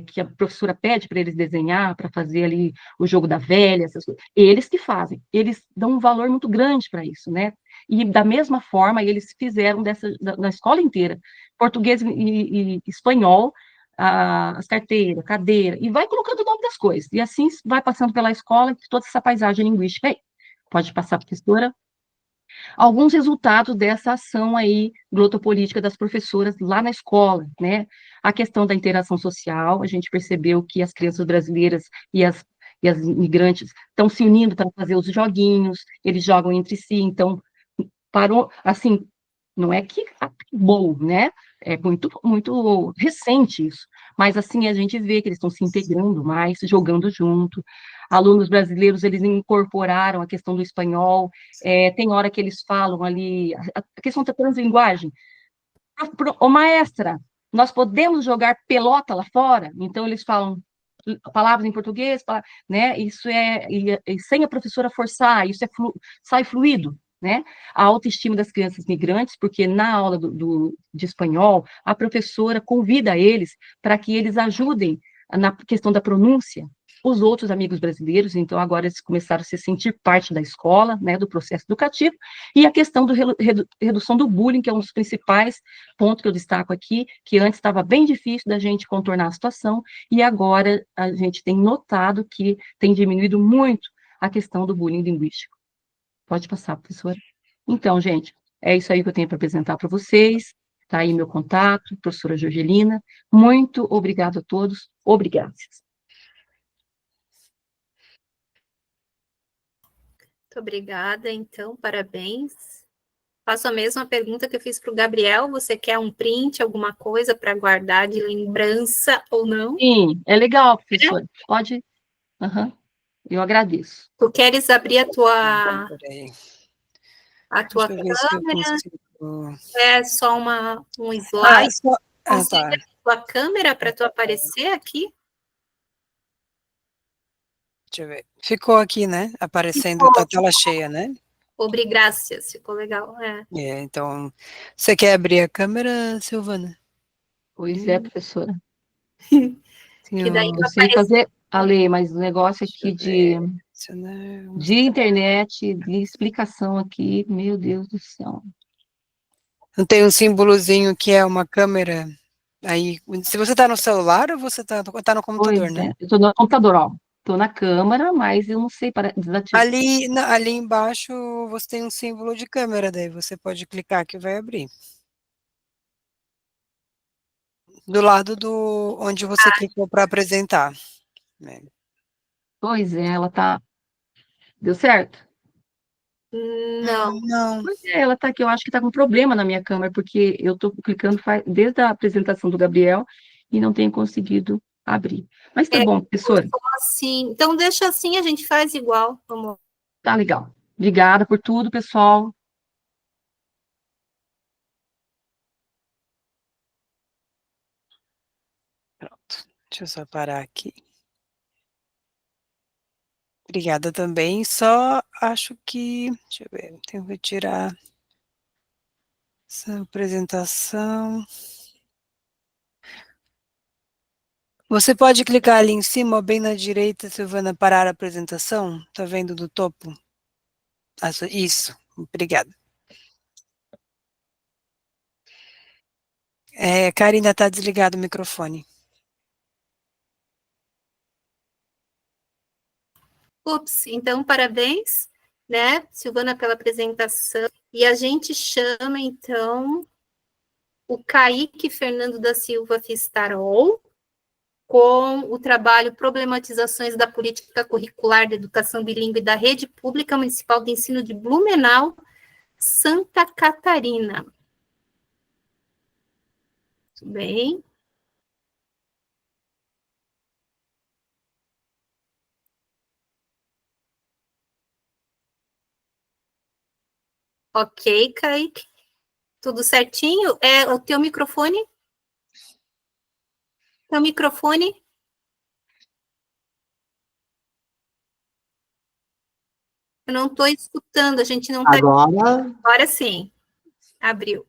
que a professora pede para eles desenhar, para fazer ali o jogo da velha, essas coisas, eles que fazem, eles dão um valor muito grande para isso, né? E da mesma forma, eles fizeram na escola inteira, português e espanhol, as carteiras, cadeira, e vai colocando o nome das coisas, e assim vai passando pela escola, toda essa paisagem linguística aí. Pode passar, professora. Alguns resultados dessa ação aí, glotopolítica das professoras lá na escola, né? A questão da interação social, a gente percebeu que as crianças brasileiras e as imigrantes estão se unindo para fazer os joguinhos, eles jogam entre si, então, parou, assim, não é que acabou, né? É muito, muito recente isso, mas assim, a gente vê que eles estão se integrando mais, jogando junto. Alunos brasileiros, eles incorporaram a questão do espanhol, tem hora que eles falam ali, a questão da translinguagem. Ô, maestra, nós podemos jogar pelota lá fora? Então, eles falam palavras em português, né? Isso e sem a professora forçar, isso sai fluido, né? A autoestima das crianças migrantes, porque na aula de espanhol, a professora convida eles para que eles ajudem na questão da pronúncia, os outros amigos brasileiros, então agora eles começaram a se sentir parte da escola, né, do processo educativo, e a questão da redução do bullying, que é um dos principais pontos que eu destaco aqui, que antes estava bem difícil da gente contornar a situação, e agora a gente tem notado que tem diminuído muito a questão do bullying linguístico. Pode passar, professora. Então, gente, é isso aí que eu tenho para apresentar para vocês. Está aí meu contato, professora Jorgelina. Muito obrigada a todos. Obrigada. Muito obrigada, então, parabéns. Faço a mesma pergunta que eu fiz para o Gabriel. Você quer um print, alguma coisa para guardar de lembrança ou não? Sim, é legal, professora. Pode. Uhum. Eu agradeço. Tu queres abrir a tua Deixa eu ver se eu câmera? consigo. É só um slide. Tá. A tua câmera para tu aparecer aqui? Deixa eu ver. Ficou aqui, né? Aparecendo a tela cheia, né? Obrigácias, ficou legal. Então, você quer abrir a câmera, Silvana? Pois é, professora. Que daí Eu sei fazer a lei, mas o negócio aqui de internet, de explicação aqui, meu Deus do céu. Não tem um símbolozinho que é uma câmera aí? Se você está no celular ou você está no computador, Pois né? Eu estou no computador, ó. Estou na câmera, mas eu não sei para desativar. Ali embaixo você tem um símbolo de câmera, daí você pode clicar que vai abrir. Do lado onde você clicou para apresentar. Pois é, ela tá... Deu certo? Não. Pois é, ela tá aqui, eu acho que tá com problema na minha câmera, porque eu tô clicando desde a apresentação do Gabriel e não tenho conseguido abrir. Mas tá bom, professora. Assim, então deixa assim, a gente faz igual. Vamos. Tá legal. Obrigada por tudo, pessoal. Pronto. Deixa eu só parar aqui. Obrigada também. Só acho que... Deixa eu ver. Tenho que retirar essa apresentação. Você pode clicar ali em cima, bem na direita, Silvana, parar a apresentação? Tá vendo do topo? Isso. Obrigada. Karina, está desligado o microfone. Ups, então parabéns, né, Silvana, pela apresentação. E a gente chama, então, o Kaique Fernando da Silva Fistarol, com o trabalho Problematizações da Política Curricular de Educação Bilíngue da Rede Pública Municipal de Ensino de Blumenau, Santa Catarina. Tudo bem? Ok, Kaique. Tudo certinho? O teu microfone? Teu microfone? Eu não estou escutando, a gente não está... Agora sim, abriu.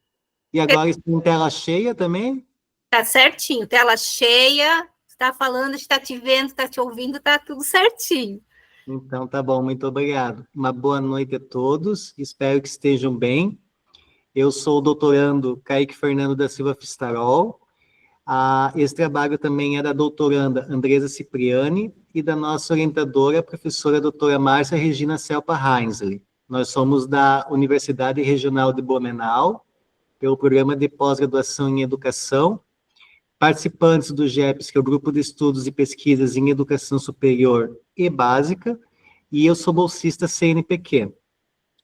E agora está em tela cheia também? Tá certinho, tela cheia, está falando, está te vendo, está te ouvindo, está tudo certinho. Então, tá bom, muito obrigado. Uma boa noite a todos, espero que estejam bem. Eu sou o doutorando Kaique Fernando da Silva Fistarol. Esse trabalho também é da doutoranda Andresa Cipriani e da nossa orientadora, a professora doutora Márcia Regina Selpa Heinzle. Nós somos da Universidade Regional de Blumenau, pelo Programa de Pós-Graduação em Educação, participantes do GEPS, que é o Grupo de Estudos e Pesquisas em Educação Superior e Básica, e eu sou bolsista CNPq.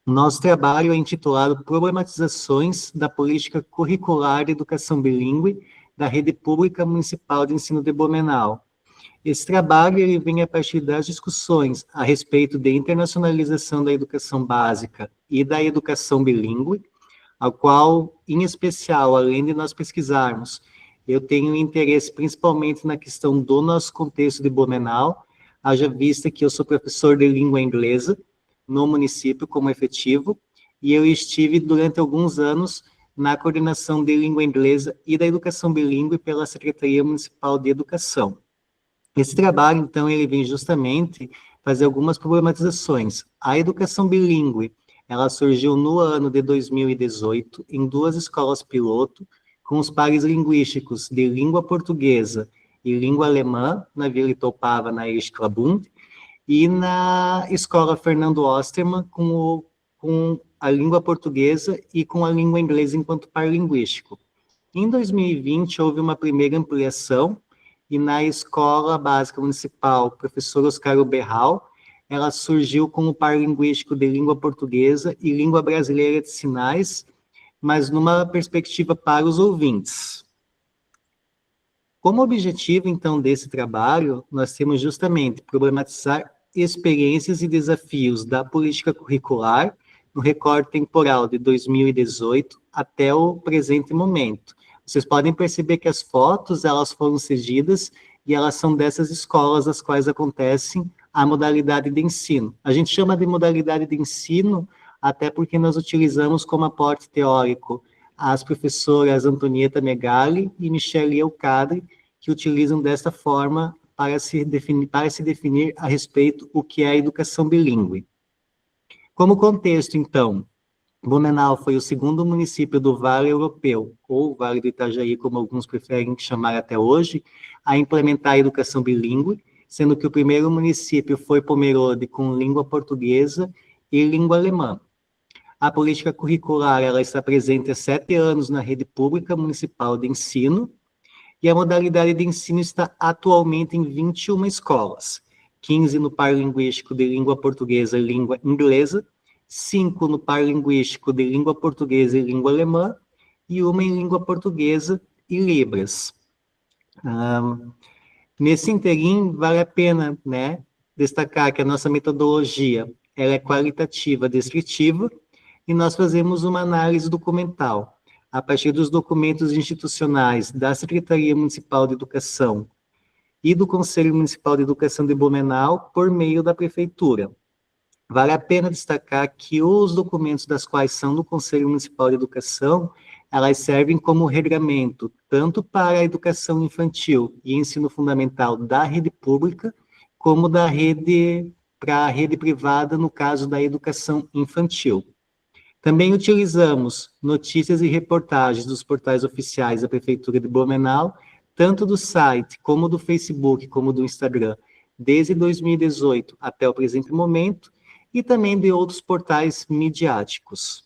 Nosso trabalho é intitulado Problematizações da Política Curricular de Educação Bilíngue da Rede Pública Municipal de Ensino de Blumenau. Esse trabalho ele vem a partir das discussões a respeito de internacionalização da educação básica e da educação bilíngue, ao qual, em especial, além de nós pesquisarmos eu tenho interesse principalmente na questão do nosso contexto de Blumenau, haja vista que eu sou professor de língua inglesa no município como efetivo, e eu estive durante alguns anos na coordenação de língua inglesa e da educação bilíngue pela Secretaria Municipal de Educação. Esse trabalho, então, ele vem justamente fazer algumas problematizações. A educação bilíngue, ela surgiu no ano de 2018, em 2 escolas piloto, com os pares linguísticos de língua portuguesa e língua alemã, na Vila Itopava, na Erich Klabund, e na escola Fernando Osterman, com a língua portuguesa e com a língua inglesa enquanto par linguístico. Em 2020, houve uma primeira ampliação, e na Escola Básica Municipal, professor Oscar Berral, ela surgiu como par linguístico de língua portuguesa e língua brasileira de sinais, mas numa perspectiva para os ouvintes. Como objetivo, então, desse trabalho, nós temos justamente problematizar experiências e desafios da política curricular no recorte temporal de 2018 até o presente momento. Vocês podem perceber que as fotos, elas foram cedidas e elas são dessas escolas as quais acontecem a modalidade de ensino. A gente chama de modalidade de ensino até porque nós utilizamos como aporte teórico as professoras Antonieta Megali e Michele Elcadre, que utilizam desta forma para se definir a respeito o que é a educação bilíngue. Como contexto, então, Blumenau foi o segundo município do Vale Europeu, ou Vale do Itajaí, como alguns preferem chamar até hoje, a implementar a educação bilíngue, sendo que o primeiro município foi Pomerode, com língua portuguesa e língua alemã. A política curricular, ela está presente há 7 anos na rede pública municipal de ensino, e a modalidade de ensino está atualmente em 21 escolas, 15 no par linguístico de língua portuguesa e língua inglesa, 5 no par linguístico de língua portuguesa e língua alemã, e 1 em língua portuguesa e Libras. Nesse interim, vale a pena, né, destacar que a nossa metodologia ela é qualitativa, descritiva, e nós fazemos uma análise documental, a partir dos documentos institucionais da Secretaria Municipal de Educação e do Conselho Municipal de Educação de Blumenau, por meio da Prefeitura. Vale a pena destacar que os documentos das quais são do Conselho Municipal de Educação, elas servem como regramento, tanto para a educação infantil e ensino fundamental da rede pública, como para a rede privada, no caso da educação infantil. Também utilizamos notícias e reportagens dos portais oficiais da Prefeitura de Blumenau, tanto do site, como do Facebook, como do Instagram, desde 2018 até o presente momento, e também de outros portais midiáticos.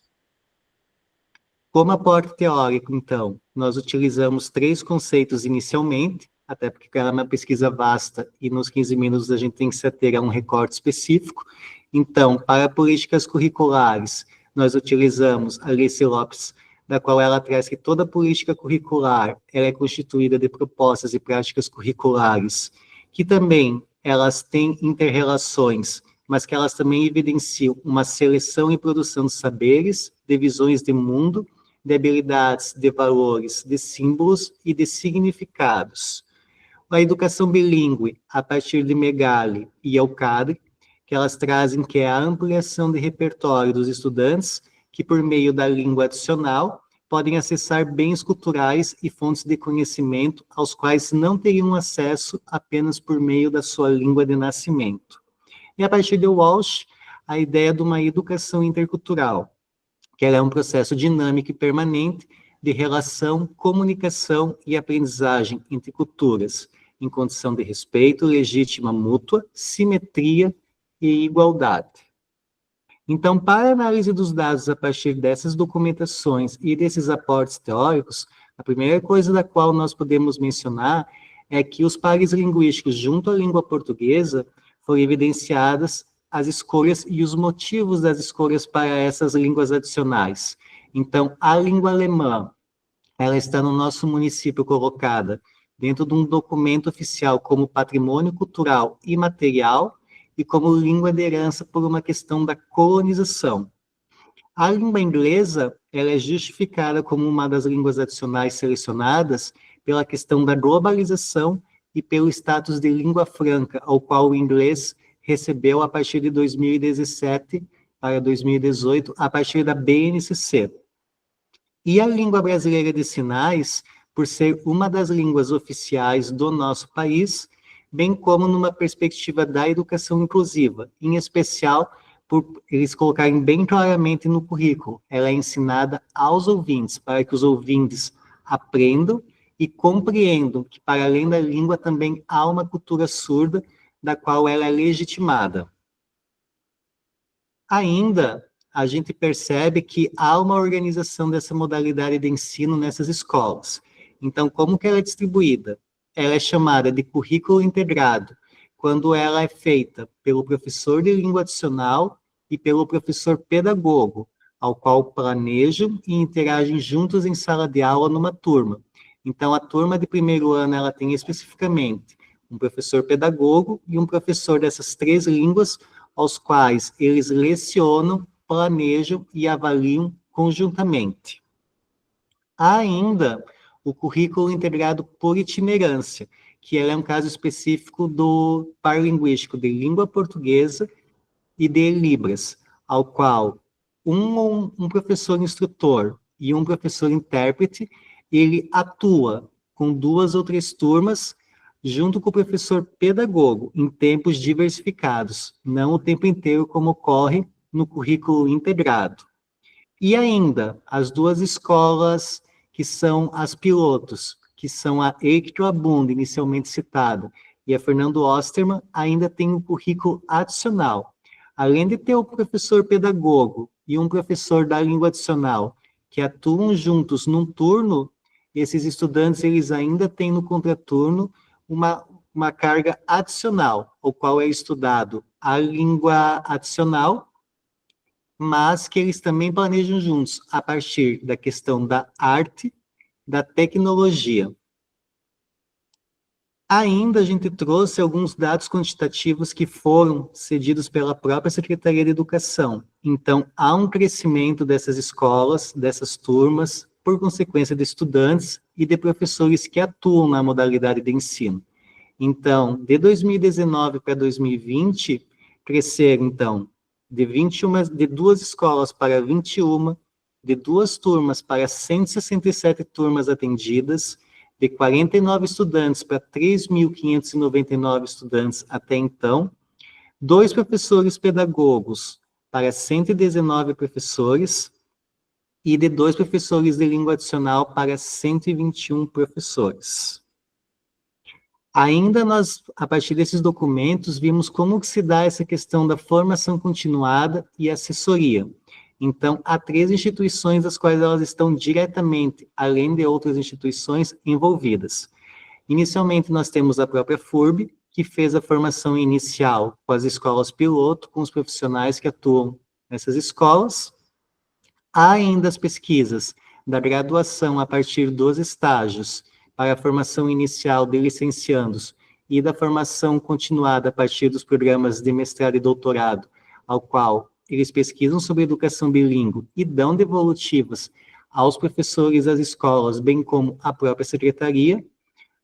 Como aporte teórico, então, nós utilizamos 3 conceitos inicialmente, até porque ela é uma pesquisa vasta e nos 15 minutos a gente tem que se ater a um recorte específico. Então, para políticas curriculares, nós utilizamos a Alice Lopes, da qual ela traz que toda política curricular ela é constituída de propostas e práticas curriculares, que também elas têm interrelações, mas que elas também evidenciam uma seleção e produção de saberes, de visões de mundo, de habilidades, de valores, de símbolos e de significados. A educação bilíngue, a partir de Megali e Elcadre, que elas trazem que é a ampliação de repertório dos estudantes, que por meio da língua adicional, podem acessar bens culturais e fontes de conhecimento aos quais não teriam acesso apenas por meio da sua língua de nascimento. E a partir de Walsh, a ideia de uma educação intercultural, que ela é um processo dinâmico e permanente de relação, comunicação e aprendizagem entre culturas, em condição de respeito legítima mútua, simetria e igualdade. Então, para a análise dos dados a partir dessas documentações e desses aportes teóricos, a primeira coisa da qual nós podemos mencionar é que os pares linguísticos junto à língua portuguesa foram evidenciadas as escolhas e os motivos das escolhas para essas línguas adicionais. Então, a língua alemã, ela está no nosso município colocada dentro de um documento oficial como patrimônio cultural imaterial e como língua de herança por uma questão da colonização. A língua inglesa, ela é justificada como uma das línguas adicionais selecionadas pela questão da globalização e pelo status de língua franca, ao qual o inglês recebeu a partir de 2017 para 2018, a partir da BNCC. E a língua brasileira de sinais, por ser uma das línguas oficiais do nosso país, bem como numa perspectiva da educação inclusiva, em especial por eles colocarem bem claramente no currículo. Ela é ensinada aos ouvintes, para que os ouvintes aprendam e compreendam que, para além da língua, também há uma cultura surda, da qual ela é legitimada. Ainda, a gente percebe que há uma organização dessa modalidade de ensino nessas escolas. Então, como que ela é distribuída? Ela é chamada de currículo integrado, quando ela é feita pelo professor de língua adicional e pelo professor pedagogo, ao qual planejam e interagem juntos em sala de aula numa turma. Então, a turma de primeiro ano, ela tem especificamente um professor pedagogo e um professor dessas 3 línguas, aos quais eles lecionam, planejam e avaliam conjuntamente. Há ainda o currículo integrado por itinerância, que é um caso específico do parlinguístico de língua portuguesa e de Libras, ao qual um professor instrutor e um professor intérprete, ele atua com 2 ou 3 turmas, junto com o professor pedagogo, em tempos diversificados, não o tempo inteiro como ocorre no currículo integrado. E ainda, as 2 escolas que são as pilotos, que são a Heitor Abund, inicialmente citada, e a Fernando Osterman, ainda tem um currículo adicional. Além de ter o professor pedagogo e um professor da língua adicional, que atuam juntos num turno, esses estudantes eles ainda têm no contraturno uma carga adicional, o qual é estudado a língua adicional, mas que eles também planejam juntos a partir da questão da arte, da tecnologia. Ainda a gente trouxe alguns dados quantitativos que foram cedidos pela própria Secretaria de Educação. Então, há um crescimento dessas escolas, dessas turmas, por consequência de estudantes e de professores que atuam na modalidade de ensino. Então, de 2019 para 2020, cresceram, então, de 2 escolas para 21, de 2 turmas para 167 turmas atendidas, de 49 estudantes para 3.599 estudantes até então, 2 professores pedagogos para 119 professores, e de 2 professores de língua adicional para 121 professores. Ainda nós, a partir desses documentos, vimos como que se dá essa questão da formação continuada e assessoria. Então, há 3 instituições das quais elas estão diretamente, além de outras instituições envolvidas. Inicialmente, nós temos a própria FURB, que fez a formação inicial com as escolas piloto, com os profissionais que atuam nessas escolas. Há ainda as pesquisas da graduação a partir dos estágios, para a formação inicial de licenciandos e da formação continuada a partir dos programas de mestrado e doutorado, ao qual eles pesquisam sobre educação bilíngue e dão devolutivas aos professores das escolas, bem como à própria secretaria.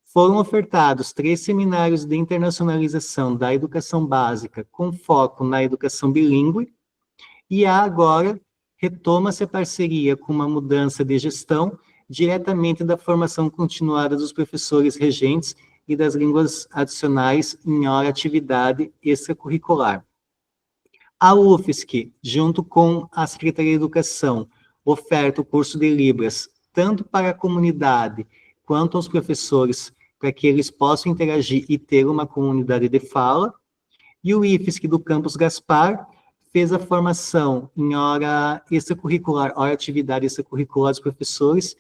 Foram ofertados 3 seminários de internacionalização da educação básica com foco na educação bilíngue, e agora retoma-se a parceria com uma mudança de gestão diretamente da formação continuada dos professores regentes e das línguas adicionais em hora atividade extracurricular. A UFSC, junto com a Secretaria de Educação, oferta o curso de Libras, tanto para a comunidade quanto aos professores, para que eles possam interagir e ter uma comunidade de fala. E o IFSC do Campus Gaspar fez a formação em hora extracurricular, hora atividade extracurricular dos professores,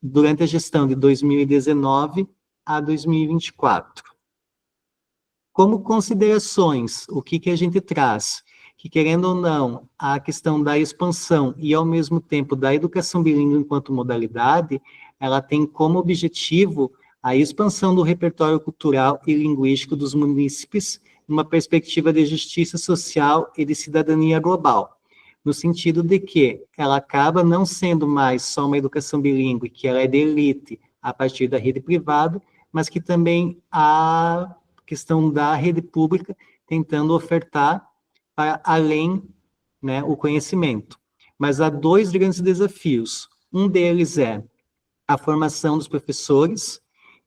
durante a gestão de 2019 a 2024. Como considerações, o que a gente traz? Que, querendo ou não, a questão da expansão e, ao mesmo tempo, da educação bilíngue enquanto modalidade, ela tem como objetivo a expansão do repertório cultural e linguístico dos munícipes numa perspectiva de justiça social e de cidadania global, no sentido de que ela acaba não sendo mais só uma educação bilíngue, que ela é de elite, a partir da rede privada, mas que também a questão da rede pública tentando ofertar para além, né, o conhecimento. Mas há dois grandes desafios. Um deles é a formação dos professores,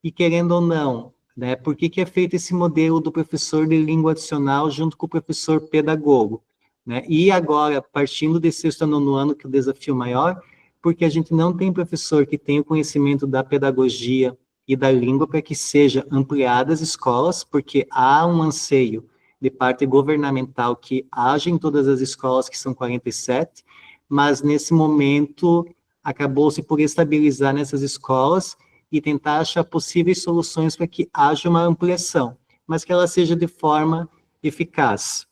e querendo ou não, né, por que é feito esse modelo do professor de língua adicional junto com o professor pedagogo? Né? E agora, partindo desse sexto a nono ano, que é o desafio maior, porque a gente não tem professor que tenha o conhecimento da pedagogia e da língua para que seja ampliada as escolas, porque há um anseio de parte governamental que haja em todas as escolas, que são 47, mas nesse momento acabou-se por estabilizar nessas escolas e tentar achar possíveis soluções para que haja uma ampliação, mas que ela seja de forma eficaz.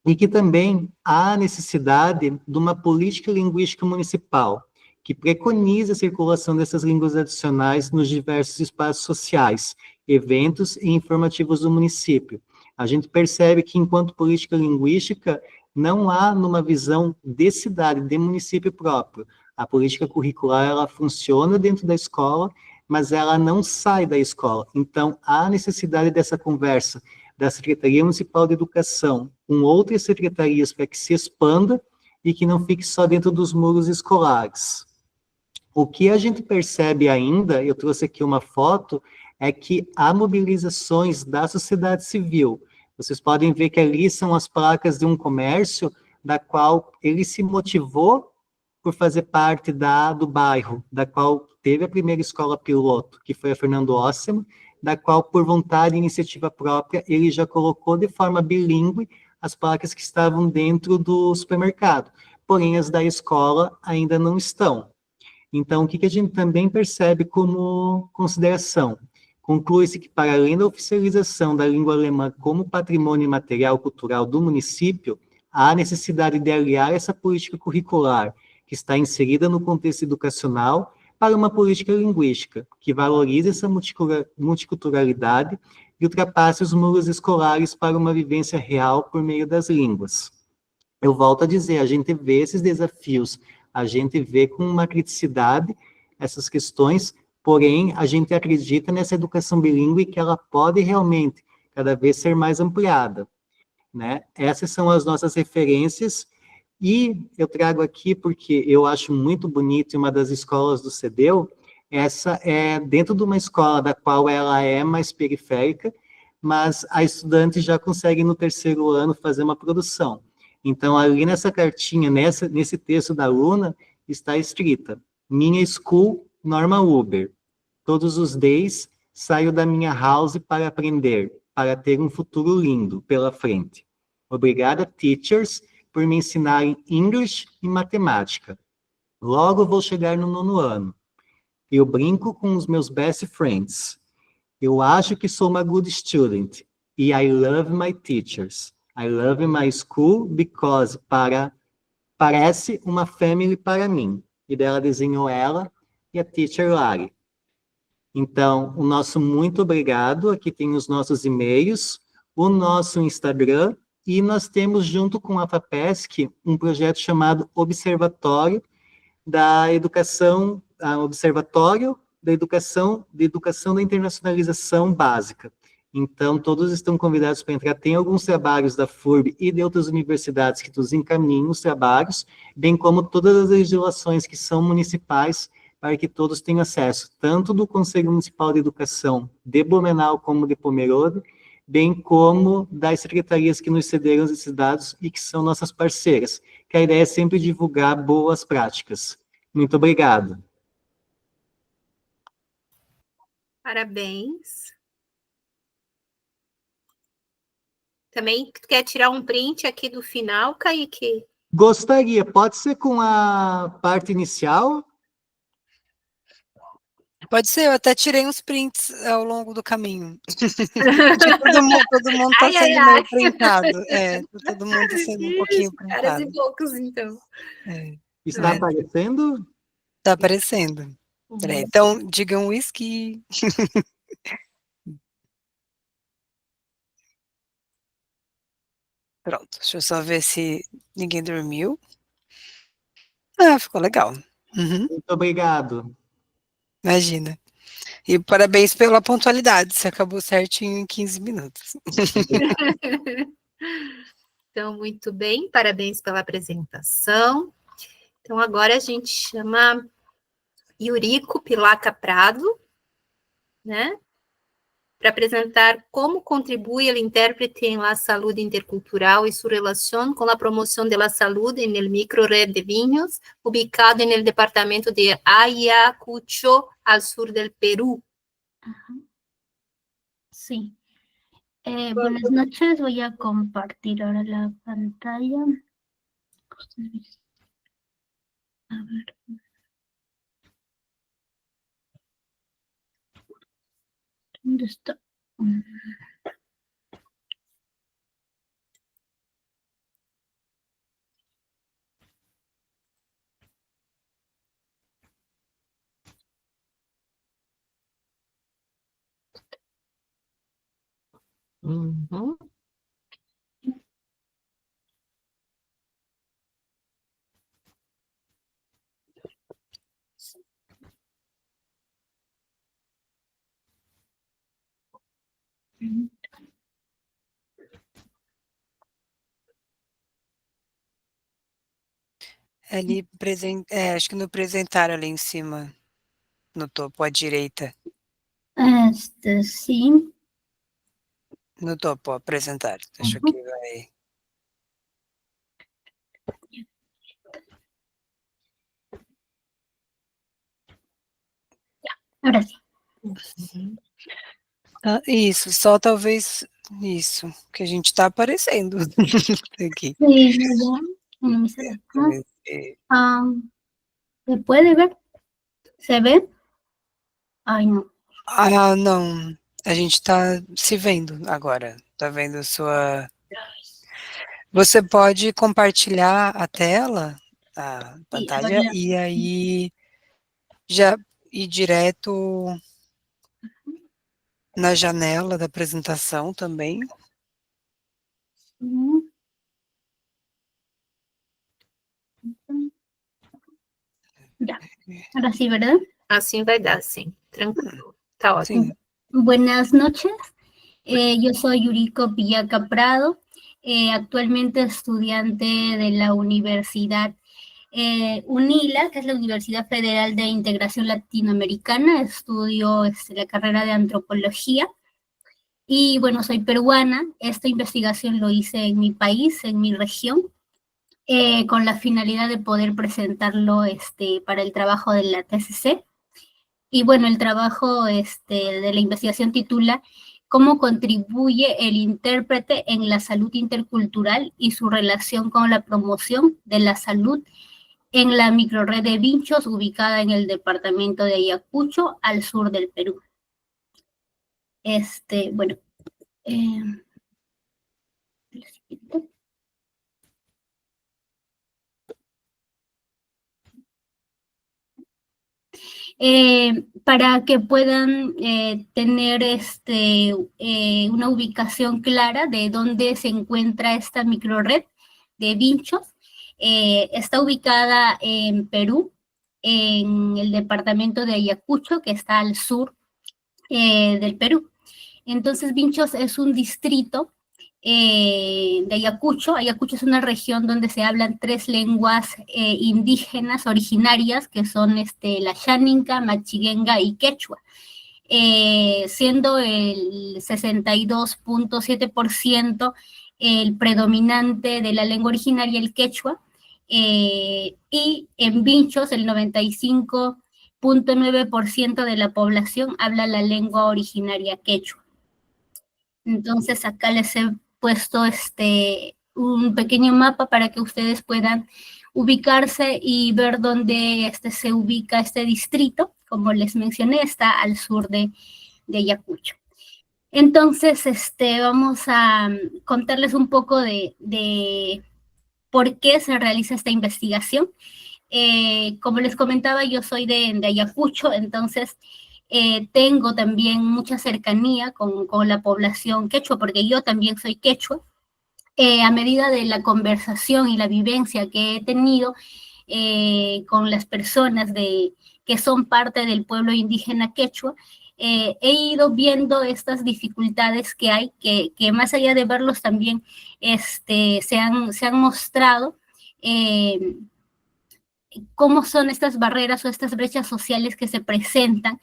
E que também há necessidade de uma política linguística municipal, que preconize a circulação dessas línguas adicionais nos diversos espaços sociais, eventos e informativos do município. A gente percebe que, enquanto política linguística, não há numa visão de cidade, de município próprio. A política curricular, ela funciona dentro da escola, mas ela não sai da escola. Então, há necessidade dessa conversa da Secretaria Municipal de Educação com outras secretarias para que se expanda e que não fique só dentro dos muros escolares. O que a gente percebe ainda, eu trouxe aqui uma foto, é que há mobilizações da sociedade civil. Vocês podem ver que ali são as placas de um comércio da qual ele se motivou por fazer parte do bairro, da qual teve a primeira escola piloto, que foi a Fernando Ossema, da qual, por vontade e iniciativa própria, ele já colocou de forma bilíngue as placas que estavam dentro do supermercado, porém as da escola ainda não estão. Então, o que a gente também percebe como consideração? Conclui-se que, para além da oficialização da língua alemã como patrimônio imaterial cultural do município, há necessidade de aliar essa política curricular, que está inserida no contexto educacional, para uma política linguística, que valorize essa multiculturalidade e ultrapasse os muros escolares para uma vivência real por meio das línguas. Eu volto a dizer, a gente vê esses desafios, a gente vê com uma criticidade essas questões, porém, a gente acredita nessa educação bilíngue que ela pode realmente cada vez ser mais ampliada, né? Essas são as nossas referências, e eu trago aqui porque eu acho muito bonito, uma das escolas do CEDEU, essa é dentro de uma escola da qual ela é mais periférica, mas a estudante já consegue no terceiro ano fazer uma produção. Então, ali nessa cartinha, nesse texto da aluna, está escrita: minha school, Norma Uber. Todos os days saio da minha house para aprender, para ter um futuro lindo pela frente. Obrigada, teachers, por me ensinarem English e matemática. Logo vou chegar no 9º ano. Eu brinco com os meus best friends. Eu acho que sou uma good student. E I love my teachers. I love my school because parece uma family para mim. E dela desenhou ela e a teacher Lari. Então, o nosso muito obrigado. Aqui tem os nossos e-mails, o nosso Instagram, e nós temos, junto com a FAPESC, um projeto chamado Observatório da Educação, Observatório da Educação da Internacionalização Básica. Então, todos estão convidados para entrar. Tem alguns trabalhos da FURB e de outras universidades que nos encaminham os trabalhos, bem como todas as legislações que são municipais, para que todos tenham acesso, tanto do Conselho Municipal de Educação de Blumenau como de Pomerode, bem como das secretarias que nos cederam esses dados e que são nossas parceiras, que a ideia é sempre divulgar boas práticas. Muito obrigado. Parabéns. Também quer tirar um print aqui do final, Kaique? Gostaria, pode ser com a parte inicial? Pode ser, eu até tirei uns prints ao longo do caminho. todo mundo está sendo meio printado. Todo mundo sendo um pouquinho printado. Caras e poucos, então. Está aparecendo? Está aparecendo. Peraí, então, digam whisky. Pronto, deixa eu só ver se ninguém dormiu. Ficou legal. Uhum. Muito obrigado. Imagina. E parabéns pela pontualidade, você acabou certinho em 15 minutos. Então, muito bem, parabéns pela apresentação. Então, agora a gente chama Yuriko Pilaca Prado, né? Para apresentar como contribui o intérprete em la salud intercultural y su relación con la promoción de la salud en el microred de Viños, ubicado en el departamento de Ayacucho, al sur del Perú. Sí. Buenas noches, voy a compartir ahora la pantalla. A ver. ¿Dónde está? Uhum. Ali, acho que no apresentar ali em cima, no topo à direita. Sí. No topo, apresentar. Acho que vai. Ahora sí. Isso, só talvez isso, que a gente está aparecendo aqui. Sí, ya. No me sale. ¿Se puede ver? ¿Se ve? Ay, no. Ah, não. A gente está se vendo agora. Tá vendo sua. Você pode compartilhar a tela, a pantalla, ahora- e aí já ir direto na janela da apresentação também. Ya. Ahora sí, ¿verdad? Assim vai dar, sim. Tranquilo. Tá ótimo. Sim. Buenas noches. Yo soy Yuriko Pillaca Prado, actualmente estudiante de la Universidad UNILA, que es la Universidad Federal de Integración Latinoamericana. Estudio la carrera de antropología. Y bueno, soy peruana. Esta investigación lo hice en mi país, en mi región, con la finalidad de poder presentarlo para el trabajo de la TCC. Y bueno, el trabajo de la investigación titula ¿Cómo contribuye el intérprete en la salud intercultural y su relación con la promoción de la salud en la microred de Vinchos, ubicada en el departamento de Ayacucho, al sur del Perú? Bueno, la siguiente. Para que puedan tener una ubicación clara de dónde se encuentra esta microred de Vinchos. Está ubicada en Perú, en el departamento de Ayacucho, que está al sur del Perú. Entonces, Vinchos es un distrito de Ayacucho. Ayacucho es una región donde se hablan 3 lenguas indígenas originarias, que son la xáninga, machiguenga y quechua, siendo el 62.7% el predominante de la lengua originaria el quechua, y en Vinchos el 95.9% de la población habla la lengua originaria quechua. Entonces acá les he puesto un pequeño mapa para que ustedes puedan ubicarse y ver dónde se ubica este distrito. Como les mencioné, está al sur de Ayacucho. Entonces, vamos a contarles un poco de por qué se realiza esta investigación. Como les comentaba, yo soy de Ayacucho, entonces tengo también mucha cercanía con la población quechua, porque yo también soy quechua. A medida de la conversación y la vivencia que he tenido con las personas que son parte del pueblo indígena quechua, he ido viendo estas dificultades que hay, que más allá de verlos también se han mostrado cómo son estas barreras o estas brechas sociales que se presentan,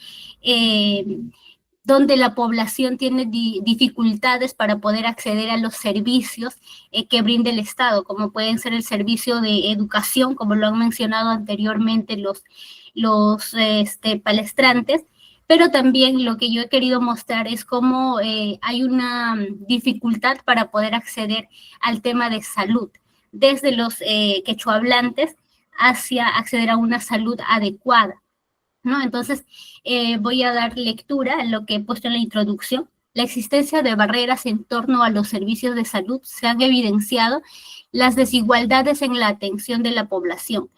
donde la población tiene dificultades para poder acceder a los servicios que brinda el Estado, como pueden ser el servicio de educación, como lo han mencionado anteriormente los palestrantes, pero también lo que yo he querido mostrar es cómo hay una dificultad para poder acceder al tema de salud, desde los quechuahablantes hacia acceder a una salud adecuada, ¿no? Entonces, voy a dar lectura a lo que he puesto en la introducción. La existencia de barreras en torno a los servicios de salud se han evidenciado las desigualdades en la atención de la población,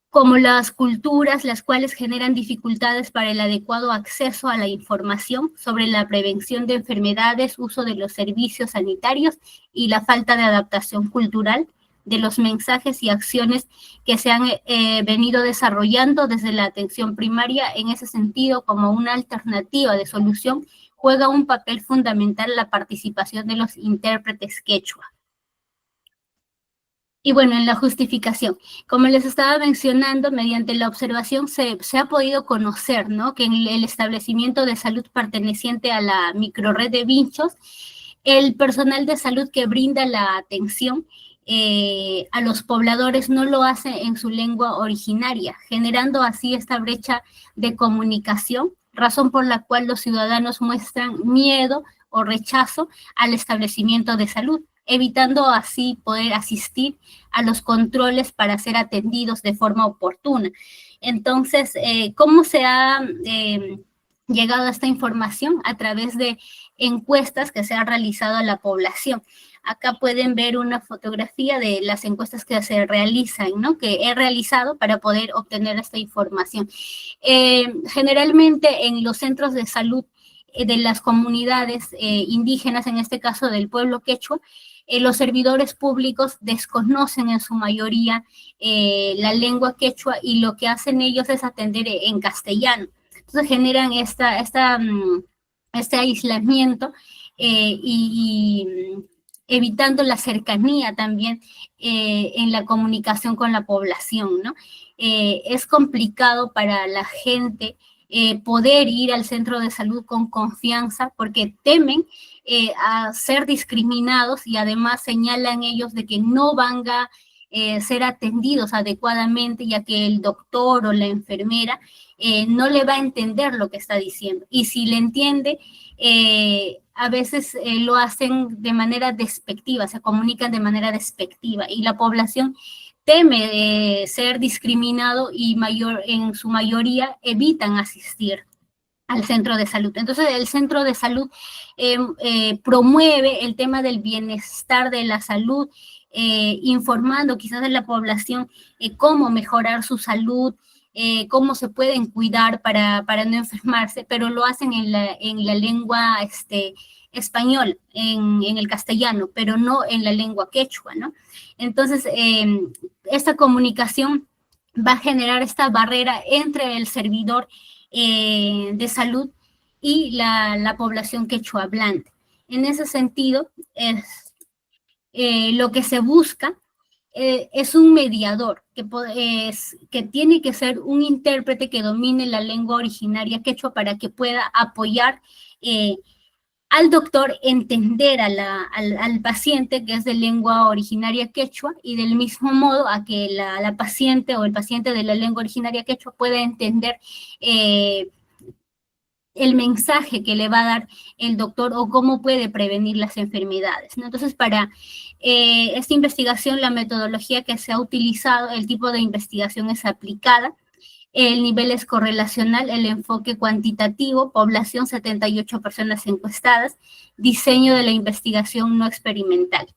como las culturas, las cuales generan dificultades para el adecuado acceso a la información sobre la prevención de enfermedades, uso de los servicios sanitarios y la falta de adaptación cultural de los mensajes y acciones que se han venido desarrollando desde la atención primaria. En ese sentido, como una alternativa de solución, juega un papel fundamental la participación de los intérpretes quechua. Y bueno, en la justificación, como les estaba mencionando, mediante la observación se ha podido conocer, ¿no?, que en el establecimiento de salud perteneciente a la microrred de Vinchos, el personal de salud que brinda la atención a los pobladores no lo hace en su lengua originaria, generando así esta brecha de comunicación, razón por la cual los ciudadanos muestran miedo o rechazo al establecimiento de salud, evitando así poder asistir a los controles para ser atendidos de forma oportuna. Entonces, ¿cómo se ha llegado a esta información? A través de encuestas que se han realizado a la población. Acá pueden ver una fotografía de las encuestas que se realizan, ¿no?, que he realizado para poder obtener esta información. Generalmente en los centros de salud de las comunidades indígenas, en este caso del pueblo quechua, los servidores públicos desconocen en su mayoría la lengua quechua y lo que hacen ellos es atender en castellano. Entonces generan este aislamiento y evitando la cercanía también en la comunicación con la población, ¿no? Es complicado para la gente poder ir al centro de salud con confianza porque temen a ser discriminados y además señalan ellos de que no van a ser atendidos adecuadamente, ya que el doctor o la enfermera no le va a entender lo que está diciendo. Y si le entiende, a veces lo hacen de manera despectiva, se comunican de manera despectiva y la población teme ser discriminado y en su mayoría evitan asistir al centro de salud. Entonces, el centro de salud promueve el tema del bienestar de la salud, informando quizás a la población cómo mejorar su salud, cómo se pueden cuidar para no enfermarse, pero lo hacen en la lengua español, en el castellano, pero no en la lengua quechua, ¿no? Entonces, esta comunicación va a generar esta barrera entre el servidor de salud y la población quechua hablante. En ese sentido, lo que se busca es un mediador, que tiene que ser un intérprete que domine la lengua originaria quechua para que pueda apoyar al doctor entender al paciente que es de lengua originaria quechua y del mismo modo a que la paciente o el paciente de la lengua originaria quechua pueda entender el mensaje que le va a dar el doctor o cómo puede prevenir las enfermedades, ¿no? Entonces, para esta investigación, la metodología que se ha utilizado, el tipo de investigación es aplicada, el nivel es correlacional, el enfoque cuantitativo, población 78 personas encuestadas, diseño de la investigación no experimental.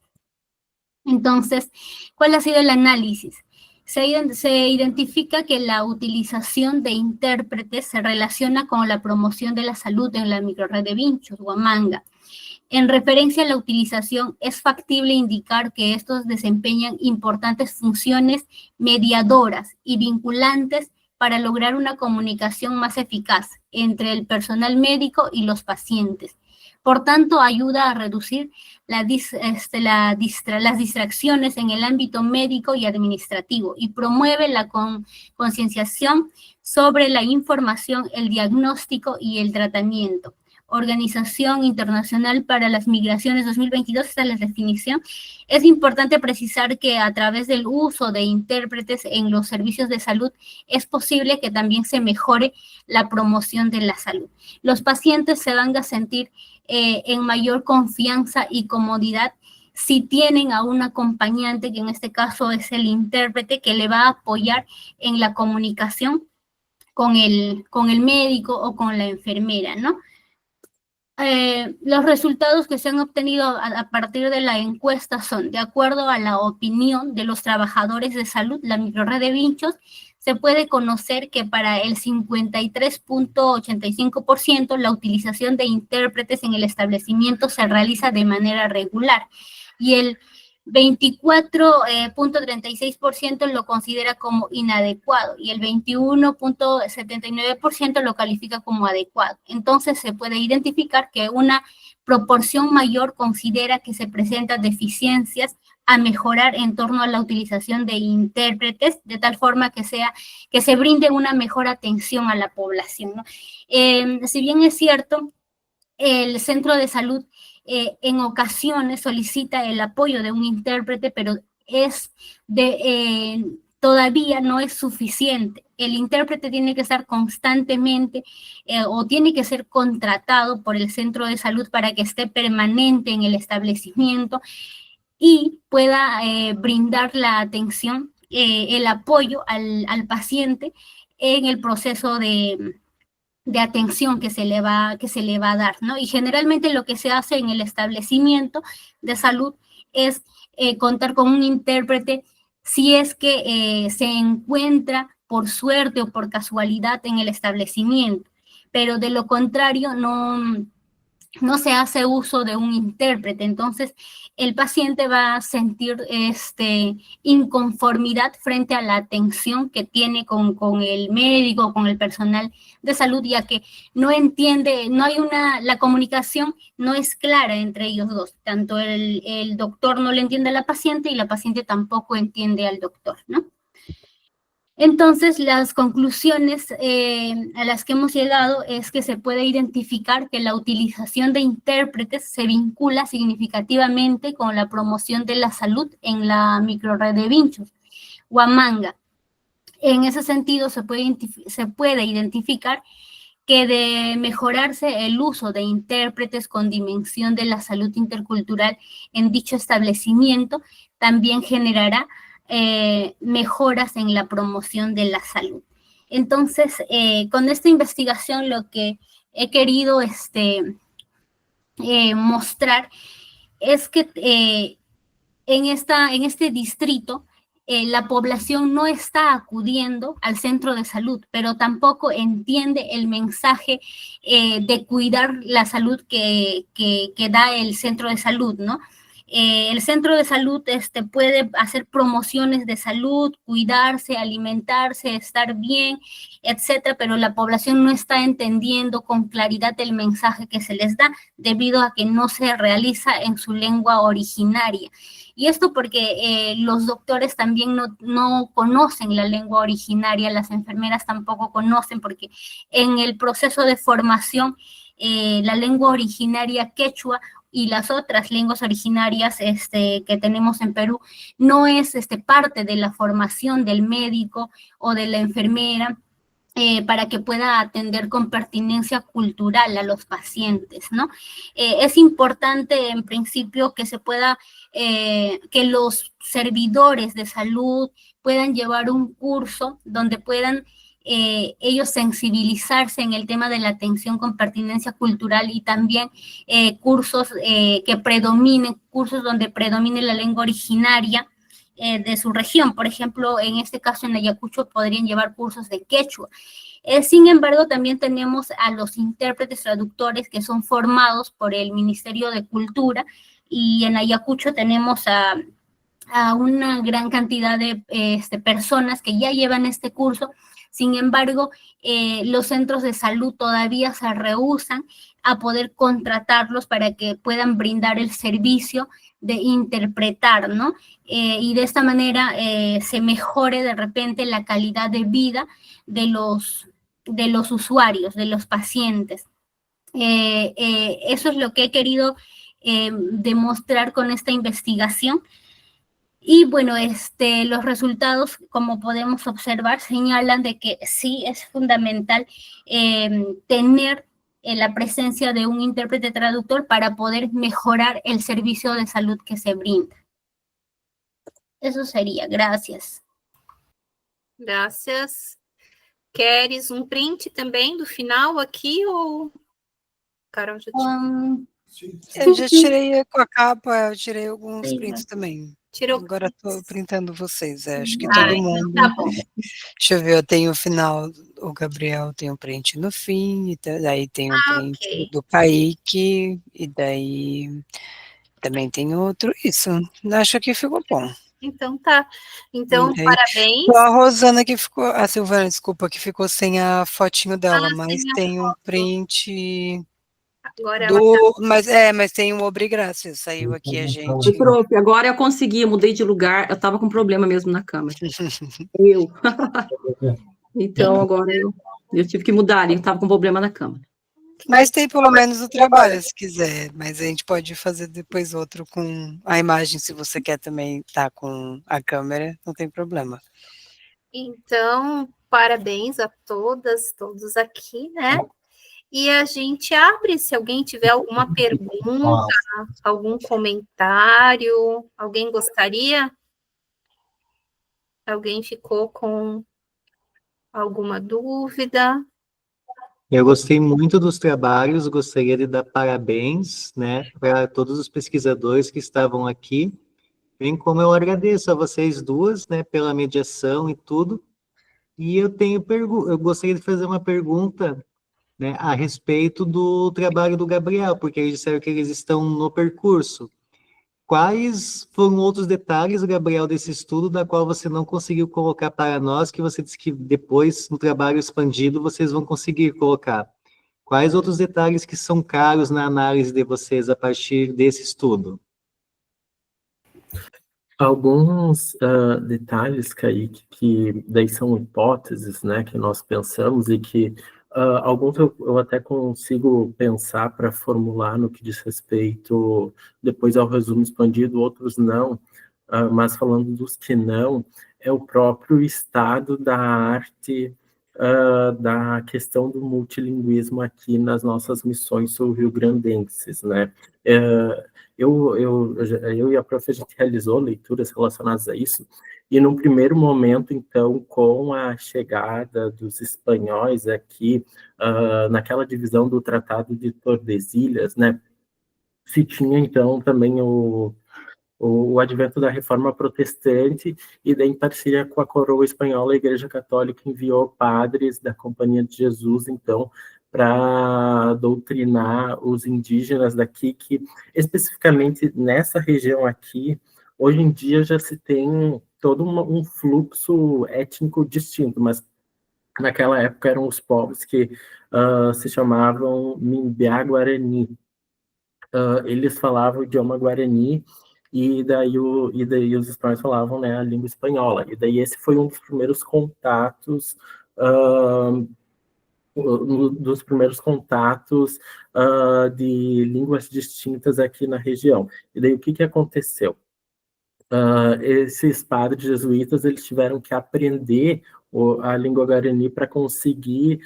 Entonces, ¿cuál ha sido el análisis? Se identifica que la utilización de intérpretes se relaciona con la promoción de la salud en la microrred de Vinchos, Huamanga. En referencia a la utilización, es factible indicar que estos desempeñan importantes funciones mediadoras y vinculantes para lograr una comunicación más eficaz entre el personal médico y los pacientes. Por tanto, ayuda a reducir las distracciones en el ámbito médico y administrativo y promueve la concienciación sobre la información, el diagnóstico y el tratamiento. Organización Internacional para las Migraciones 2022, esta es la definición. Es importante precisar que a través del uso de intérpretes en los servicios de salud es posible que también se mejore la promoción de la salud. Los pacientes se van a sentir en mayor confianza y comodidad si tienen a un acompañante, que en este caso es el intérprete, que le va a apoyar en la comunicación con el médico o con la enfermera, ¿no? Los resultados que se han obtenido a partir de la encuesta son, de acuerdo a la opinión de los trabajadores de salud, la microred de Vinchos, se puede conocer que para el 53.85% la utilización de intérpretes en el establecimiento se realiza de manera regular y el 24.36% lo considera como inadecuado y el 21.79% lo califica como adecuado. Entonces se puede identificar que una proporción mayor considera que se presentan deficiencias a mejorar en torno a la utilización de intérpretes, de tal forma que se brinde una mejor atención a la población, ¿no? Si bien es cierto, el centro de salud en ocasiones solicita el apoyo de un intérprete, pero todavía no es suficiente. El intérprete tiene que estar constantemente o tiene que ser contratado por el centro de salud para que esté permanente en el establecimiento y pueda brindar la atención, el apoyo al paciente en el proceso de atención que se le va a dar, ¿no? Y generalmente lo que se hace en el establecimiento de salud es contar con un intérprete si es que se encuentra por suerte o por casualidad en el establecimiento, pero de lo contrario no se hace uso de un intérprete. Entonces el paciente va a sentir inconformidad frente a la atención que tiene con el médico, con el personal de salud, ya que no entiende, la comunicación no es clara entre ellos dos. Tanto el doctor no le entiende a la paciente y la paciente tampoco entiende al doctor, ¿no? Entonces, las conclusiones a las que hemos llegado es que se puede identificar que la utilización de intérpretes se vincula significativamente con la promoción de la salud en la microred de Vinchos, Huamanga. En ese sentido, se puede identificar que de mejorarse el uso de intérpretes con dimensión de la salud intercultural en dicho establecimiento, también generará mejoras en la promoción de la salud. Entonces, con esta investigación lo que he querido mostrar es que en este distrito la población no está acudiendo al centro de salud, pero tampoco entiende el mensaje de cuidar la salud que da el centro de salud, ¿no? El centro de salud puede hacer promociones de salud, cuidarse, alimentarse, estar bien, etcétera, pero la población no está entendiendo con claridad el mensaje que se les da debido a que no se realiza en su lengua originaria. Y esto porque los doctores también no conocen la lengua originaria, las enfermeras tampoco conocen, porque en el proceso de formación la lengua originaria quechua y las otras lenguas originarias que tenemos en Perú no es parte de la formación del médico o de la enfermera para que pueda atender con pertinencia cultural a los pacientes, ¿no? Es importante, en principio, que se pueda, que los servidores de salud puedan llevar un curso donde puedan ellos sensibilizarse en el tema de la atención con pertinencia cultural y también cursos cursos donde predomine la lengua originaria de su región. Por ejemplo, en este caso en Ayacucho podrían llevar cursos de quechua. Sin embargo, también tenemos a los intérpretes traductores que son formados por el Ministerio de Cultura y en Ayacucho tenemos a una gran cantidad de personas que ya llevan este curso Sin embargo, los centros de salud todavía se rehúsan a poder contratarlos para que puedan brindar el servicio de interpretar, ¿no? Y de esta manera se mejore de repente la calidad de vida de los usuarios, de los pacientes. Eso es lo que he querido demostrar con esta investigación. Y bueno, los resultados, como podemos observar, señalan de que sí es fundamental tener la presencia de un intérprete traductor para poder mejorar el servicio de salud que se brinda. Eso seria, graças. Graças. Queres um print também do final aqui ou... Carol já tinha. Eu já tirei com a capa, eu tirei alguns Sim, prints também. Tirou. Agora estou printando vocês, acho que Ah, todo mundo. tá bom. Deixa eu ver, eu tenho o final, o Gabriel tem um print no fim, e daí tem um print ok. do Kaique, e daí também tem outro. Isso, acho que ficou bom. Então tá. Então, Daí, parabéns. só a Rosana que ficou, a Silvana, desculpa, que ficou sem a fotinho dela, mas sem a tem um foto. print Agora ela tá... mas tem um obrigrácia, saiu aqui a gente. Oi, prof, agora eu consegui, eu mudei de lugar, eu estava com problema mesmo na câmera. Eu. Então, agora eu tive que mudar, eu estava com problema na câmera. Mas tem pelo menos o trabalho, se quiser, mas a gente pode fazer depois outro com a imagem, se você quer também estar com a câmera, não tem problema. Então, parabéns a todas, todos aqui, né? E a gente abre, se alguém tiver alguma pergunta, algum comentário, alguém gostaria? Alguém ficou com alguma dúvida? Eu gostei muito dos trabalhos, gostaria de dar parabéns, né, para todos os pesquisadores que estavam aqui, bem como eu agradeço a vocês duas, né, pela mediação e tudo. E eu gostaria de fazer uma pergunta, né, a respeito do trabalho do Gabriel, porque eles disseram que eles estão no percurso. Quais foram outros detalhes, Gabriel, desse estudo, da qual você não conseguiu colocar para nós, que você disse que depois, no trabalho expandido, vocês vão conseguir colocar? Quais outros detalhes que são caros na análise de vocês a partir desse estudo? Alguns detalhes, Kaique, que daí são hipóteses, né, que nós pensamos e que alguns eu até consigo pensar para formular no que diz respeito depois ao resumo expandido, outros não, mas falando dos que não, é o próprio estado da arte, da questão do multilinguismo aqui nas nossas missões sul-rio-grandenses, né? Eu e a prof, a gente realizou leituras relacionadas a isso, e num primeiro momento, então, com a chegada dos espanhóis aqui, naquela divisão do Tratado de Tordesilhas, né, se tinha, então, também o advento da reforma protestante, e daí, em parceria com a coroa espanhola, a Igreja Católica enviou padres da Companhia de Jesus, então, para doutrinar os indígenas daqui, que especificamente nessa região aqui, hoje em dia já se tem todo um fluxo étnico distinto, mas naquela época eram os povos que se chamavam Mimbiá-Guarani. Eles falavam o idioma Guarani, e daí os espanhóis falavam, né, a língua espanhola. E daí esse foi um dos primeiros contatos de línguas distintas aqui na região. E daí o que aconteceu? Esses padres jesuítas, eles tiveram que aprender a língua guarani para conseguir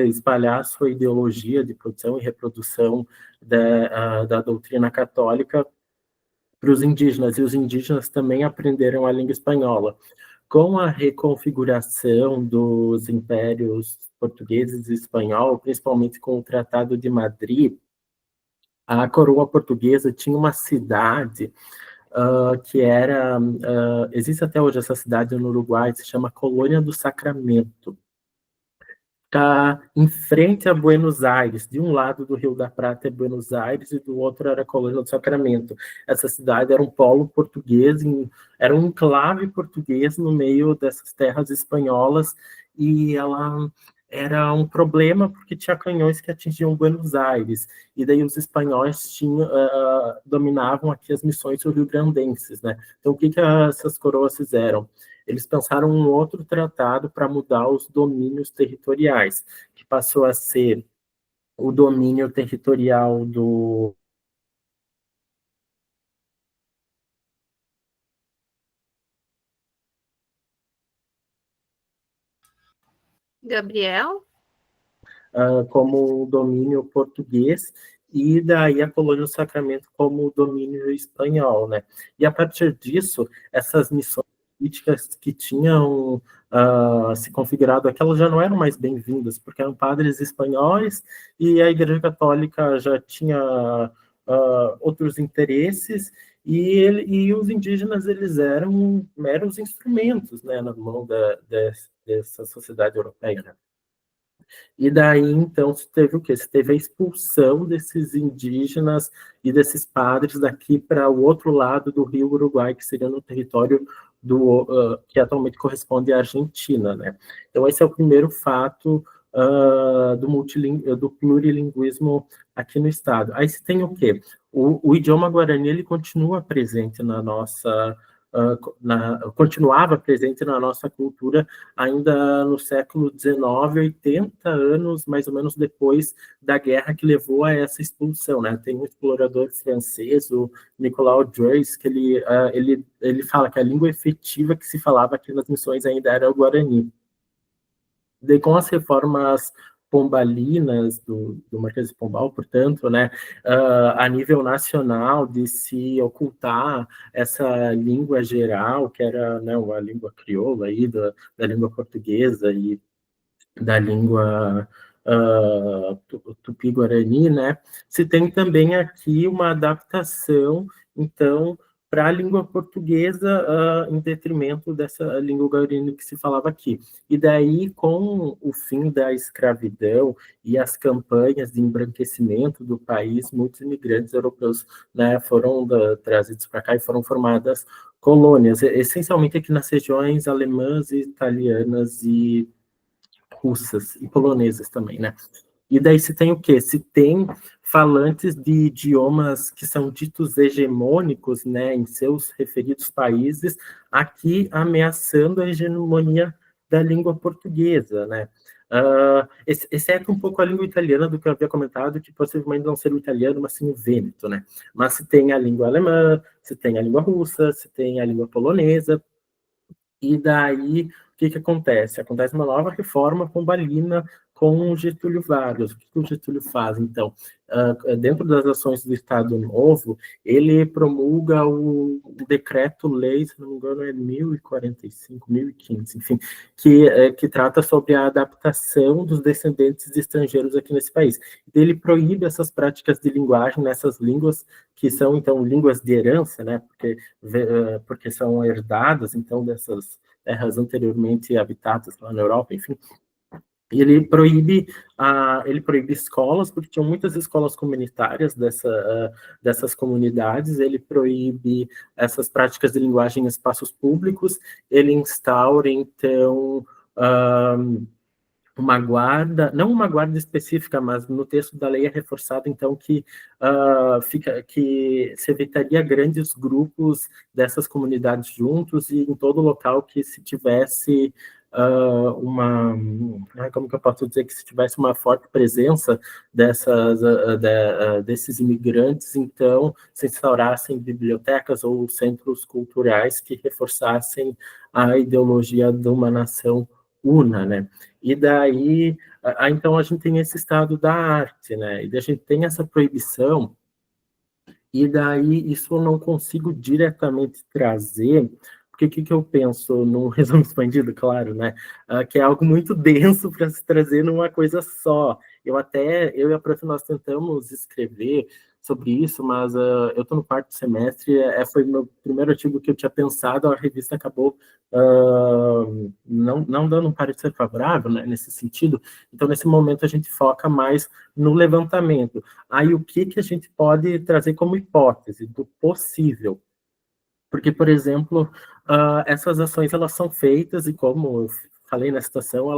espalhar sua ideologia de produção e reprodução da doutrina católica para os indígenas, e os indígenas também aprenderam a língua espanhola. Com a reconfiguração dos impérios portugueses e espanhol, principalmente com o Tratado de Madrid, a coroa portuguesa tinha uma cidade que era... existe até hoje essa cidade no Uruguai, se chama Colônia do Sacramento. Está em frente a Buenos Aires, de um lado do Rio da Prata é Buenos Aires, e do outro era a Colônia do Sacramento. Essa cidade era um polo português, era um enclave português no meio dessas terras espanholas, e ela era um problema porque tinha canhões que atingiam Buenos Aires, e daí os espanhóis dominavam aqui as missões rio-grandenses, né? Então, o que essas coroas fizeram? Eles pensaram um outro tratado para mudar os domínios territoriais, que passou a ser o domínio territorial do... Gabriel? Como domínio português, e daí a colônia do Sacramento como domínio espanhol, né? E a partir disso, essas missões políticas que tinham se configurado aqui, elas já não eram mais bem-vindas, porque eram padres espanhóis e a Igreja Católica já tinha outros interesses, e os indígenas, eles eram meros instrumentos, né, na mão dessa sociedade europeia, né? E daí, então, se teve o quê? Se teve a expulsão desses indígenas e desses padres daqui para o outro lado do rio Uruguai, que seria no território que atualmente corresponde à Argentina, né? Então, esse é o primeiro fato do plurilinguismo aqui no estado. Aí se tem o quê? O idioma guarani, ele continua presente na nossa... continuava presente na nossa cultura ainda no século XIX, 80 anos mais ou menos depois da guerra que levou a essa expulsão, né? Tem um explorador francês, o Nicolas Joyce, que ele fala que a língua efetiva que se falava aqui nas missões ainda era o Guarani. Daí, com as reformas pombalinas do Marquês de Pombal, portanto, né, a nível nacional, de se ocultar essa língua geral, que era, né, a língua crioula aí, da língua portuguesa e da língua tupi-guarani, né, se tem também aqui uma adaptação, então, para a língua portuguesa, em detrimento dessa língua guarani que se falava aqui. E daí, com o fim da escravidão e as campanhas de embranquecimento do país, muitos imigrantes europeus, né, foram trazidos para cá e foram formadas colônias, essencialmente aqui nas regiões alemãs, italianas e russas e polonesas também, né? E daí se tem o quê? Se tem falantes de idiomas que são ditos hegemônicos, né, em seus referidos países, aqui ameaçando a hegemonia da língua portuguesa, né? Exceto um pouco a língua italiana, do que eu havia comentado, que possivelmente não ser o italiano, mas sim o vêneto, né? Mas se tem a língua alemã, se tem a língua russa, se tem a língua polonesa, e daí, o que acontece? Acontece uma nova reforma pombalina com o Getúlio Vargas. O que o Getúlio faz, então? Dentro das ações do Estado Novo, ele promulga o decreto-lei, se não me engano, é 1045, 1015, enfim, que trata sobre a adaptação dos descendentes de estrangeiros aqui nesse país. Ele proíbe essas práticas de linguagem nessas línguas que são, então, línguas de herança, né, porque são herdadas, então, dessas terras anteriormente habitadas lá na Europa, enfim. E ele proíbe escolas, porque tinham muitas escolas comunitárias dessas comunidades, ele proíbe essas práticas de linguagem em espaços públicos, ele instaura, então, uma guarda, não uma guarda específica, mas no texto da lei é reforçado, então, que se evitaria grandes grupos dessas comunidades juntos, e em todo local que se tivesse como que eu posso dizer, que se tivesse uma forte presença desses imigrantes, então se instaurassem bibliotecas ou centros culturais que reforçassem a ideologia de uma nação una, né? E daí, então a gente tem esse estado da arte, né? E daí a gente tem essa proibição, e daí isso eu não consigo diretamente trazer, porque o que eu penso num resumo expandido, claro, né? Que é algo muito denso para se trazer numa coisa só. Eu e a prof, nós tentamos escrever sobre isso, mas eu estou no quarto semestre, foi o meu primeiro artigo que eu tinha pensado, a revista acabou não dando um parecer favorável, né, nesse sentido. Então, nesse momento, a gente foca mais no levantamento. Aí, o que a gente pode trazer como hipótese do possível? Porque, por exemplo, essas ações, elas são feitas, e como eu falei na citação,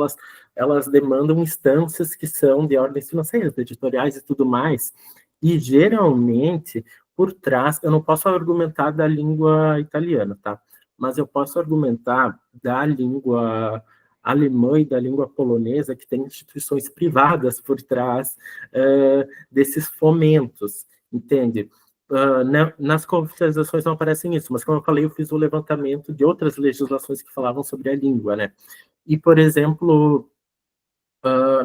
elas demandam instâncias que são de ordens financeiras, editoriais e tudo mais, e geralmente, por trás, eu não posso argumentar da língua italiana, tá? Mas eu posso argumentar da língua alemã e da língua polonesa, que tem instituições privadas por trás desses fomentos, entende? Nas confidencializações não aparecem isso, mas como eu falei, eu fiz o levantamento de outras legislações que falavam sobre a língua, né? E, por exemplo,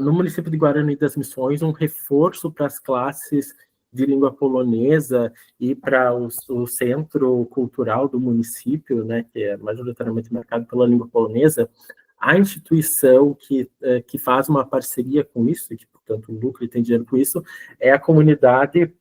no município de Guarani das Missões, um reforço para as classes de língua polonesa e para o centro cultural do município, né, que é majoritariamente marcado pela língua polonesa, a instituição que faz uma parceria com isso, e que, portanto, lucra e tem dinheiro com isso, é a comunidade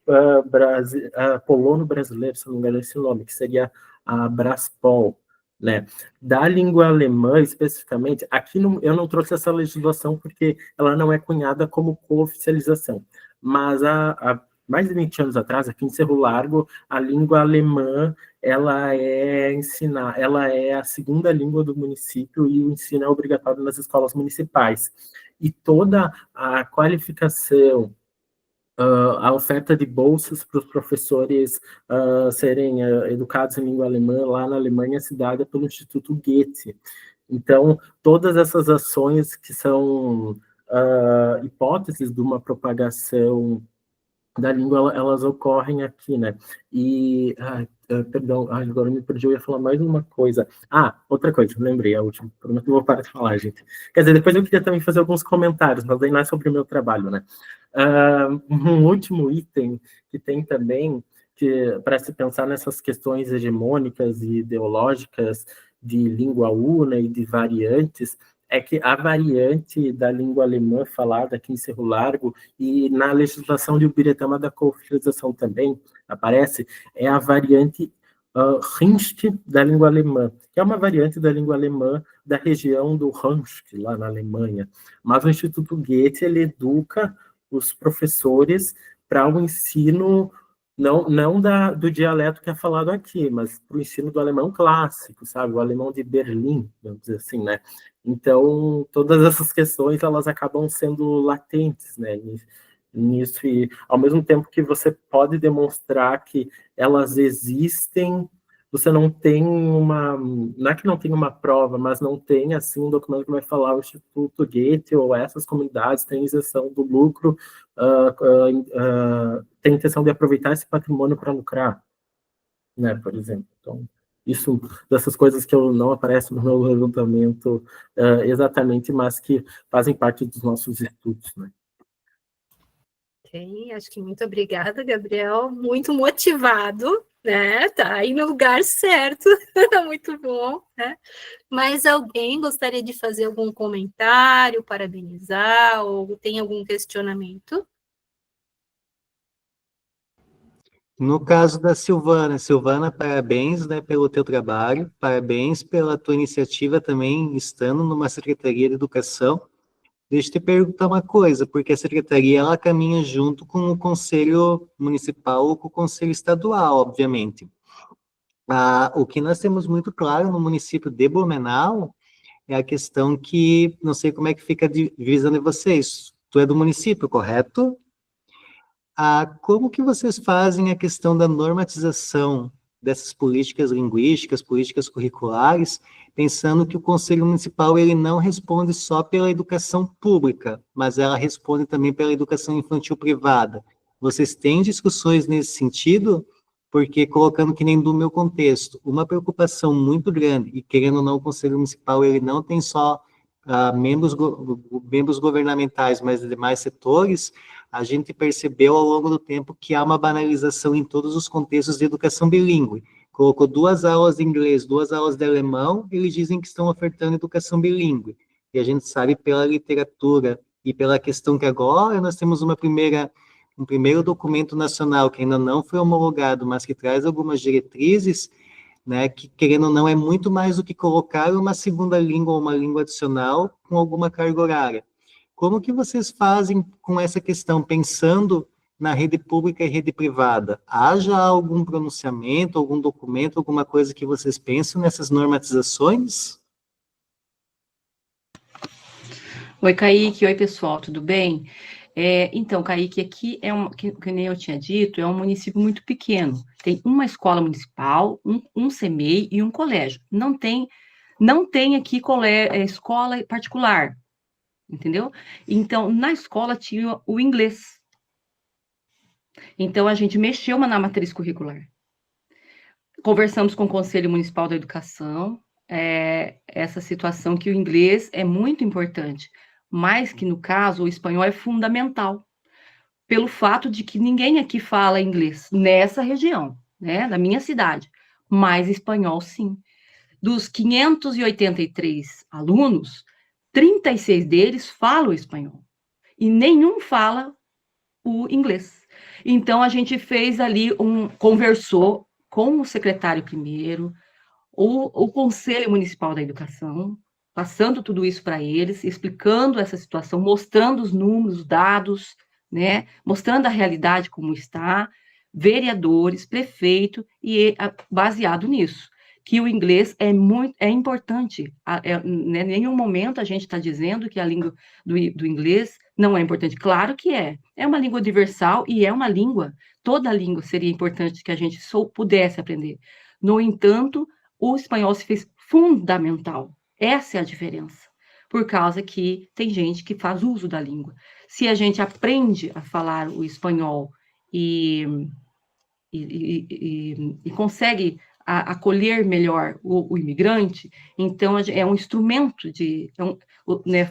polono-brasileira, se não me engano esse nome, que seria a Braspol, né? Da língua alemã, especificamente, aqui eu não trouxe essa legislação porque ela não é cunhada como cooficialização, mas há mais de 20 anos atrás, aqui em Cerro Largo, a língua alemã ela é a segunda língua do município e o ensino é obrigatório nas escolas municipais. E toda a qualificação, a oferta de bolsas para os professores serem educados em língua alemã lá na Alemanha é dada pelo Instituto Goethe. Então, todas essas ações que são hipóteses de uma propagação da língua, elas ocorrem aqui, né? E, perdão, agora eu me perdi, eu ia falar mais uma coisa. Outra coisa, lembrei, a última, prometo que eu vou parar de falar, gente. Quer dizer, depois eu queria também fazer alguns comentários, mas aí não é sobre o meu trabalho, né? Um último item que tem também, que para se pensar nessas questões hegemônicas e ideológicas de língua una e de variantes, é que a variante da língua alemã falada aqui em Cerro Largo e na legislação de Ubiretama da cooficialização também aparece, é a variante Rhinsk da língua alemã, que é uma variante da língua alemã da região do Rhinsk, lá na Alemanha. Mas o Instituto Goethe, ele educa os professores para o ensino não do dialeto que é falado aqui, mas para o ensino do alemão clássico, sabe? O alemão de Berlim, vamos dizer assim, né? Então, todas essas questões, elas acabam sendo latentes, né? Nisso, e ao mesmo tempo que você pode demonstrar que elas existem, você não tem não é que não tem uma prova, mas não tem, assim, um documento que vai falar o Instituto Goethe ou essas comunidades têm isenção do lucro, tem intenção de aproveitar esse patrimônio para lucrar, né, por exemplo. Então, isso, dessas coisas que não aparecem no meu levantamento exatamente, mas que fazem parte dos nossos estudos, né. Ok, acho que muito obrigada, Gabriel, muito motivado, né, tá aí no lugar certo, muito bom, né, mas alguém gostaria de fazer algum comentário, parabenizar, ou tem algum questionamento? No caso da Silvana, parabéns, né, pelo teu trabalho, parabéns pela tua iniciativa também, estando numa Secretaria de Educação. Deixa eu te perguntar uma coisa, porque a Secretaria, ela caminha junto com o Conselho Municipal ou com o Conselho Estadual, obviamente. O que nós temos muito claro no município de Blumenau é a questão que, não sei como é que fica a divisão de vocês, tu é do município, correto? Como que vocês fazem a questão da normatização dessas políticas linguísticas, políticas curriculares, pensando que o Conselho Municipal ele não responde só pela educação pública, mas ela responde também pela educação infantil privada. Vocês têm discussões nesse sentido? Porque, colocando que nem do meu contexto, uma preocupação muito grande, e querendo ou não, o Conselho Municipal ele não tem só membros governamentais, mas demais setores, a gente percebeu ao longo do tempo que há uma banalização em todos os contextos de educação bilíngue. Colocou 2 aulas de inglês, 2 aulas de alemão, eles dizem que estão ofertando educação bilíngue. E a gente sabe pela literatura e pela questão que agora nós temos um primeiro documento nacional que ainda não foi homologado, mas que traz algumas diretrizes, né, que, querendo ou não, é muito mais do que colocar uma segunda língua ou uma língua adicional com alguma carga horária. Como que vocês fazem com essa questão, pensando na rede pública e rede privada? Há já algum pronunciamento, algum documento, alguma coisa que vocês pensam nessas normatizações? Oi, Kaique. Oi, pessoal, tudo bem? Então, Kaique, aqui que nem eu tinha dito, é um município muito pequeno. Tem uma escola municipal, um CMEI e um colégio. Não tem aqui escola particular, entendeu? Então, na escola tinha o inglês. Então, a gente mexeu na matriz curricular. Conversamos com o Conselho Municipal da Educação, essa situação que o inglês é muito importante, mas que, no caso, o espanhol é fundamental, pelo fato de que ninguém aqui fala inglês nessa região, né, da minha cidade, mas espanhol, sim. Dos 583 alunos, 36 deles falam espanhol, e nenhum fala o inglês. Então, a gente fez ali conversou com o secretário primeiro, o Conselho Municipal da Educação, passando tudo isso para eles, explicando essa situação, mostrando os números, os dados, né, mostrando a realidade como está, vereadores, prefeito, e baseado nisso, que o inglês é importante. Em nenhum momento a gente está dizendo que a língua do inglês não é importante. Claro que é. É uma língua universal e é uma língua. Toda língua seria importante que a gente pudesse aprender. No entanto, o espanhol se fez fundamental. Essa é a diferença. Por causa que tem gente que faz uso da língua. Se a gente aprende a falar o espanhol e consegue acolher melhor o imigrante, então é um instrumento né,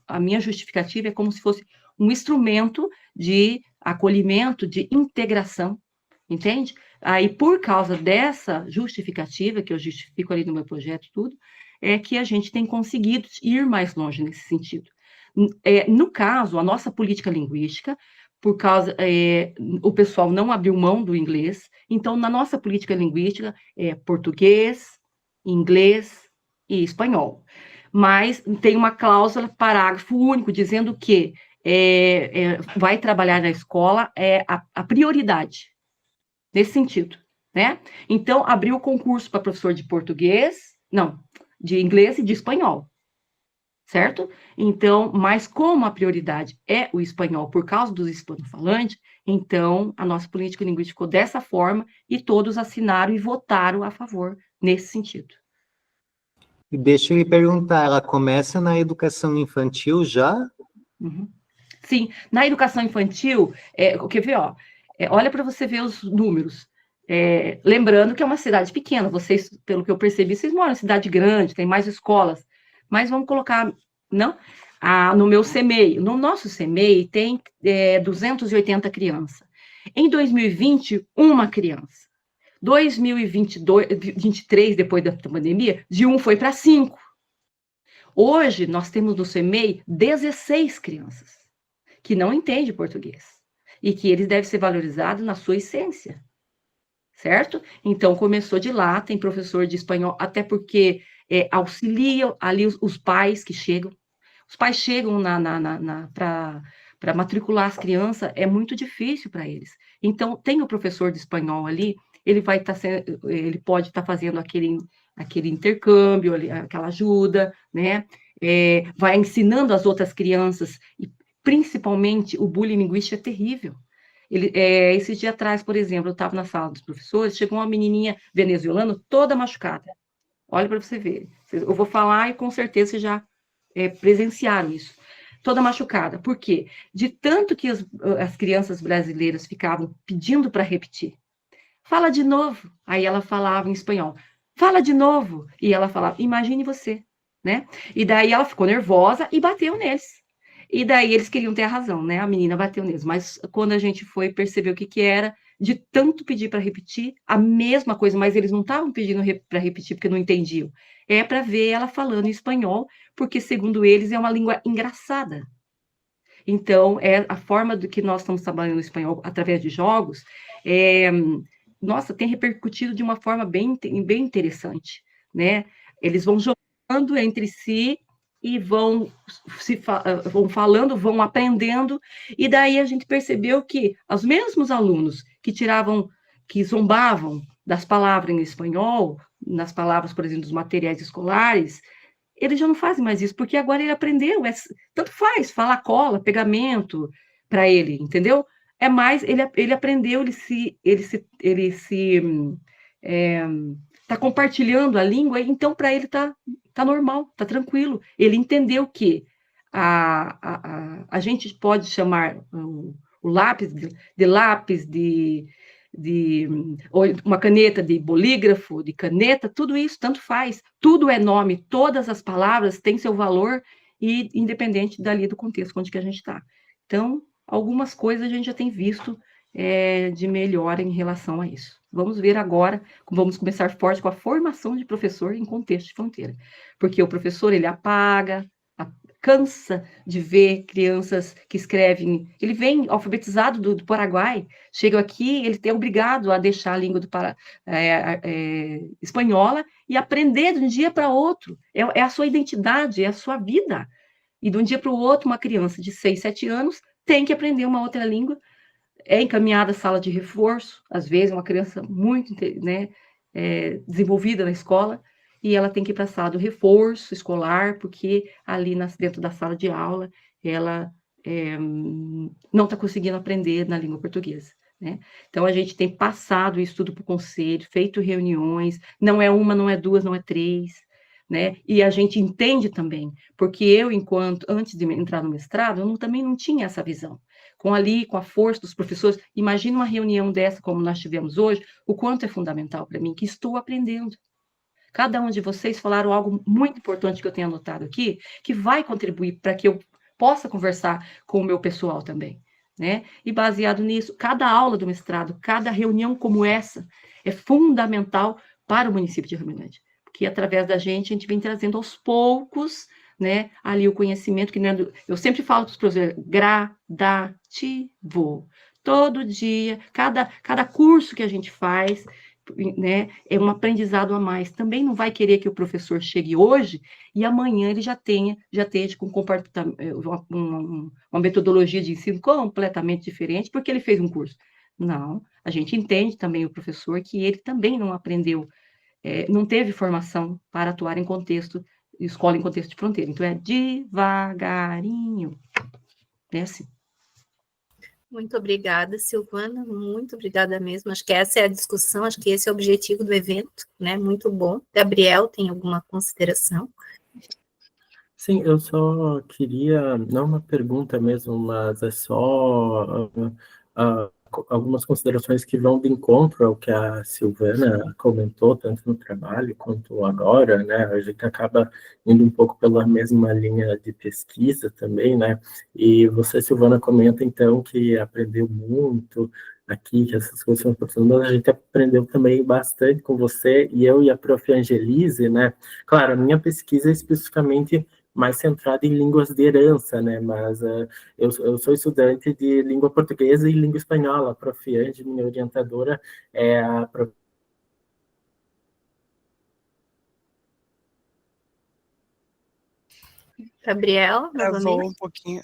a minha justificativa é como se fosse um instrumento de acolhimento, de integração, entende? Aí, por causa dessa justificativa, que eu justifico ali no meu projeto tudo, é que a gente tem conseguido ir mais longe nesse sentido. No caso, a nossa política linguística, por causa, o pessoal não abriu mão do inglês, então, na nossa política linguística, é português, inglês e espanhol. Mas tem uma cláusula, parágrafo único, dizendo que vai trabalhar na escola a prioridade, nesse sentido, né? Então, abriu o concurso para professor de de inglês e de espanhol, certo? Então, mas como a prioridade é o espanhol por causa dos hispanofalantes, então a nossa política linguística ficou dessa forma e todos assinaram e votaram a favor nesse sentido. E deixa eu lhe perguntar, ela começa na educação infantil já? Uhum. Sim, na educação infantil, quer ver, ó, olha para você ver os números. Lembrando que é uma cidade pequena, vocês, pelo que eu percebi, vocês moram em cidade grande, tem mais escolas, mas vamos colocar, não? No meu CMEI, no nosso CMEI tem 280 crianças. Em 2020, uma criança. 2023, depois da pandemia, de 1 foi para 5. Hoje, nós temos no CMEI 16 crianças que não entendem português e que eles devem ser valorizados na sua essência, certo? Então, começou de lá, tem professor de espanhol, até porque auxiliam ali os pais que chegam. Os pais chegam para matricular as crianças, é muito difícil para eles. Então, tem o professor de espanhol ali, ele pode estar fazendo aquele intercâmbio, aquela ajuda, né? Vai ensinando as outras crianças, e principalmente o bullying linguístico é terrível. Esses dias atrás, por exemplo, eu estava na sala dos professores, chegou uma menininha venezuelana toda machucada. Olha para você ver. Eu vou falar e com certeza vocês já presenciaram isso. Toda machucada. Por quê? De tanto que as crianças brasileiras ficavam pedindo para repetir. Fala de novo. Aí ela falava em espanhol. Fala de novo. E ela falava, imagine você, né? E daí ela ficou nervosa e bateu neles. E daí eles queriam ter a razão, né? A menina bateu neles. Mas quando a gente foi perceber o que era, de tanto pedir para repetir, a mesma coisa, mas eles não estavam pedindo para repetir porque não entendiam. É para ver ela falando em espanhol, porque, segundo eles, é uma língua engraçada. Então, a forma do que nós estamos trabalhando no espanhol através de jogos, nossa, tem repercutido de uma forma bem interessante, né? Eles vão jogando entre si e vão falando, vão aprendendo, e daí a gente percebeu que os mesmos alunos que zombavam das palavras em espanhol, nas palavras, por exemplo, dos materiais escolares, eles já não fazem mais isso, porque agora ele aprendeu, tanto faz, falar cola, pegamento, para ele, entendeu? É mais, ele aprendeu, tá compartilhando a língua, então para ele tá normal, tá tranquilo. Ele entendeu que a gente pode chamar o lápis de lápis, ou uma caneta de bolígrafo, de caneta, tudo isso, tanto faz. Tudo é nome, todas as palavras têm seu valor, e independente dali do contexto onde que a gente está. Então, algumas coisas a gente já tem visto de melhora em relação a isso. Vamos ver agora, vamos começar forte com a formação de professor em contexto de fronteira, porque o professor, ele apaga, cansa de ver crianças que escrevem, ele vem alfabetizado do Paraguai, chega aqui, ele é obrigado a deixar a língua espanhola e aprender de um dia para outro, é a sua identidade, é a sua vida, e de um dia para o outro, uma criança de 6, 7 anos tem que aprender uma outra língua, é encaminhada à sala de reforço, às vezes uma criança muito, né, desenvolvida na escola, e ela tem que ir para a sala do reforço escolar, porque ali dentro da sala de aula, ela não está conseguindo aprender na língua portuguesa, né? Então, a gente tem passado isso tudo para o conselho, feito reuniões, não é uma, não é duas, não é três, né? E a gente entende também, porque eu, antes de entrar no mestrado, eu também não tinha essa visão. Com a força dos professores, imagina uma reunião dessa, como nós tivemos hoje, o quanto é fundamental para mim, que estou aprendendo. Cada um de vocês falaram algo muito importante que eu tenho anotado aqui, que vai contribuir para que eu possa conversar com o meu pessoal também, né? E baseado nisso, cada aula do mestrado, cada reunião como essa, é fundamental para o município de Rio Grande, porque através da gente, a gente vem trazendo aos poucos, né, ali o conhecimento, que eu sempre falo para os professores, gradativo. Todo dia, cada curso que a gente faz, né, é um aprendizado a mais. Também não vai querer que o professor chegue hoje e amanhã ele já esteja com uma metodologia de ensino completamente diferente, porque ele fez um curso. Não, a gente entende também o professor que ele também não aprendeu, não teve formação para atuar em escola em contexto de fronteira. Então, é devagarinho. É assim. Muito obrigada, Silvana, muito obrigada mesmo. Acho que essa é a discussão, acho que esse é o objetivo do evento, né? Muito bom. Gabriel, tem alguma consideração? Sim, eu só queria, não uma pergunta mesmo, mas é só algumas considerações que vão de encontro ao que a Silvana comentou, tanto no trabalho quanto agora, né? A gente acaba indo um pouco pela mesma linha de pesquisa também, né? E você, Silvana, comenta, então, que aprendeu muito aqui, que essas coisas são importantes, mas a gente aprendeu também bastante com você, e eu e a prof. Angelise, né? Claro, a minha pesquisa é especificamente mais centrada em línguas de herança, né? Mas eu sou estudante de língua portuguesa e língua espanhola. A prof. Ange, minha orientadora, é a prof. Gabriel, Travou novamente. um pouquinho.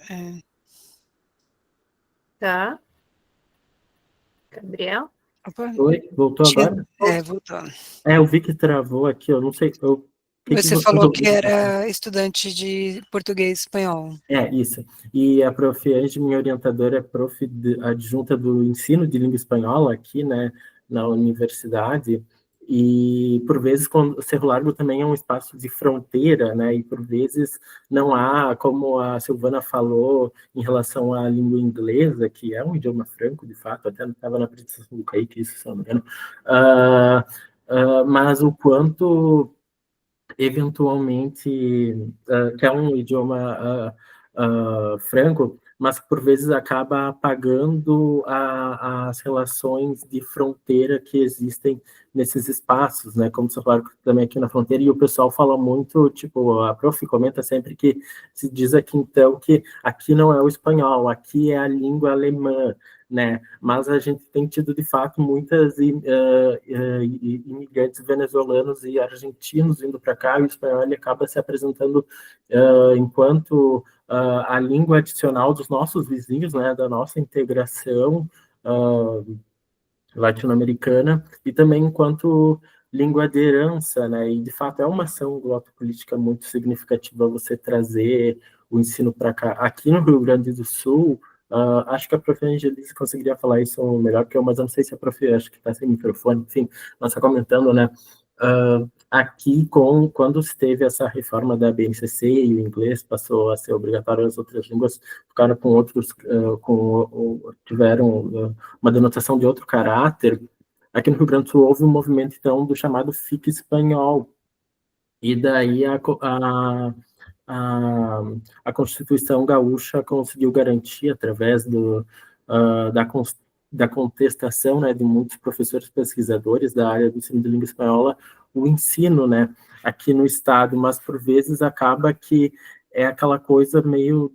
Tá. Gabriel? Opa, Oi, voltou agora? voltou. Eu vi que travou aqui, eu não sei. Você falou que era estudante de português e espanhol. Isso. E a prof. Ange, minha orientadora, é prof. Adjunta do ensino de língua espanhola aqui, né, na universidade. E, por vezes, quando o Cerro Largo também é um espaço de fronteira, né, e, por vezes, não há, como a Silvana falou, em relação à língua inglesa, que é um idioma franco, de fato, até estava na apresentação do Kaique, isso, se não me engano, mas o quanto eventualmente, que é um idioma franco, mas que por vezes acaba apagando as relações de fronteira que existem nesses espaços, né, como você falou também aqui na fronteira, e o pessoal fala muito, tipo, a prof comenta sempre que se diz aqui, então, que aqui não é o espanhol, aqui é a língua alemã, né, mas a gente tem tido, de fato, muitas imigrantes venezuelanos e argentinos vindo para cá, e o espanhol ele acaba se apresentando enquanto a língua adicional dos nossos vizinhos, né, da nossa integração latino-americana, e também enquanto língua de herança, né? E de fato é uma ação glotopolítica muito significativa você trazer o ensino para cá. Aqui no Rio Grande do Sul, acho que a prof. Angelise conseguiria falar isso melhor que eu, mas eu não sei se a prof. Acho que está sem microfone, enfim, nós está comentando, né? Aqui, quando se teve essa reforma da BNCC e o inglês passou a ser obrigatório, as outras línguas ficaram com outros, tiveram uma denotação de outro caráter. Aqui no Rio Grande do Sul houve um movimento, então, do chamado FIC espanhol, e daí a Constituição Gaúcha conseguiu garantir, através da contestação, né, de muitos professores pesquisadores da área do ensino de língua espanhola, o ensino, né, aqui no estado, mas por vezes acaba que é aquela coisa meio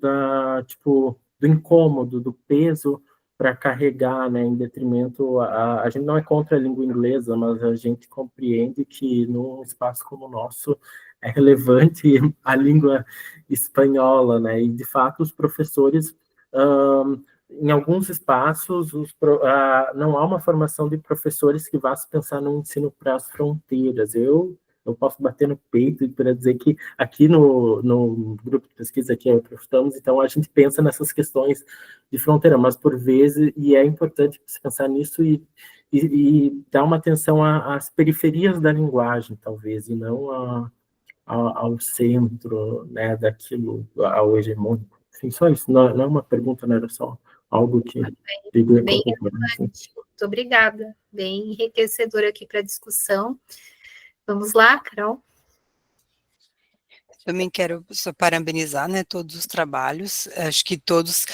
tipo, do incômodo, do peso para carregar, né, em detrimento, a gente não é contra a língua inglesa, mas a gente compreende que num espaço como o nosso é relevante a língua espanhola, né, e de fato os professores, em alguns espaços, não há uma formação de professores que vá se pensar no ensino para as fronteiras. Eu posso bater no peito para dizer que aqui no grupo de pesquisa que estamos, então a gente pensa nessas questões de fronteira, mas por vezes, e é importante se pensar nisso e dar uma atenção às periferias da linguagem, talvez, e não ao centro, né, daquilo, ao hegemônico. Enfim, só isso, não é uma pergunta, não era só algo que... Bem relevante. Muito obrigada, bem enriquecedor aqui para a discussão. Vamos lá, Carol? Também quero só parabenizar, né, todos os trabalhos, acho que todos,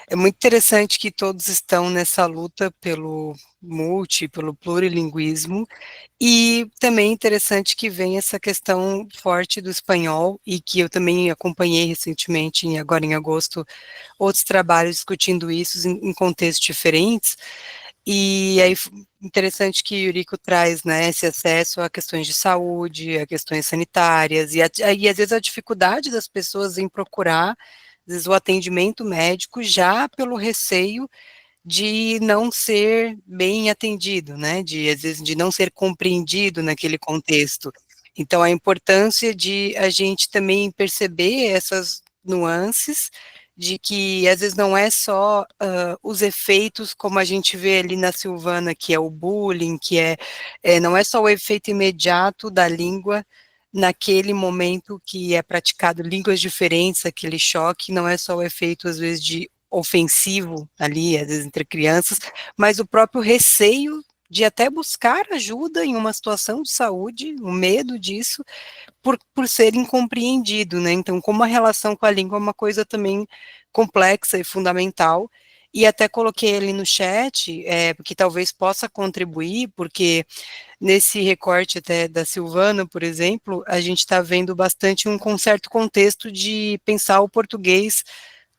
é muito interessante que todos estão nessa luta pelo pelo plurilinguismo, e também interessante que vem essa questão forte do espanhol, e que eu também acompanhei recentemente, agora em agosto, outros trabalhos discutindo isso em contextos diferentes. E aí, interessante que o Eurico traz, né, esse acesso a questões de saúde, a questões sanitárias, e às vezes a dificuldade das pessoas em procurar, às vezes, o atendimento médico já pelo receio de não ser bem atendido, né, às vezes, de não ser compreendido naquele contexto. Então, a importância de a gente também perceber essas nuances, de que às vezes não é só os efeitos, como a gente vê ali na Silvana, que é o bullying, não é só o efeito imediato da língua naquele momento que é praticado línguas diferentes, aquele choque, não é só o efeito, às vezes, de ofensivo ali, às vezes entre crianças, mas o próprio receio de até buscar ajuda em uma situação de saúde, o medo disso, por ser incompreendido, né? Então, como a relação com a língua é uma coisa também complexa e fundamental, e até coloquei ali no chat, que talvez possa contribuir, porque nesse recorte até da Silvana, por exemplo, a gente está vendo bastante um certo contexto de pensar o português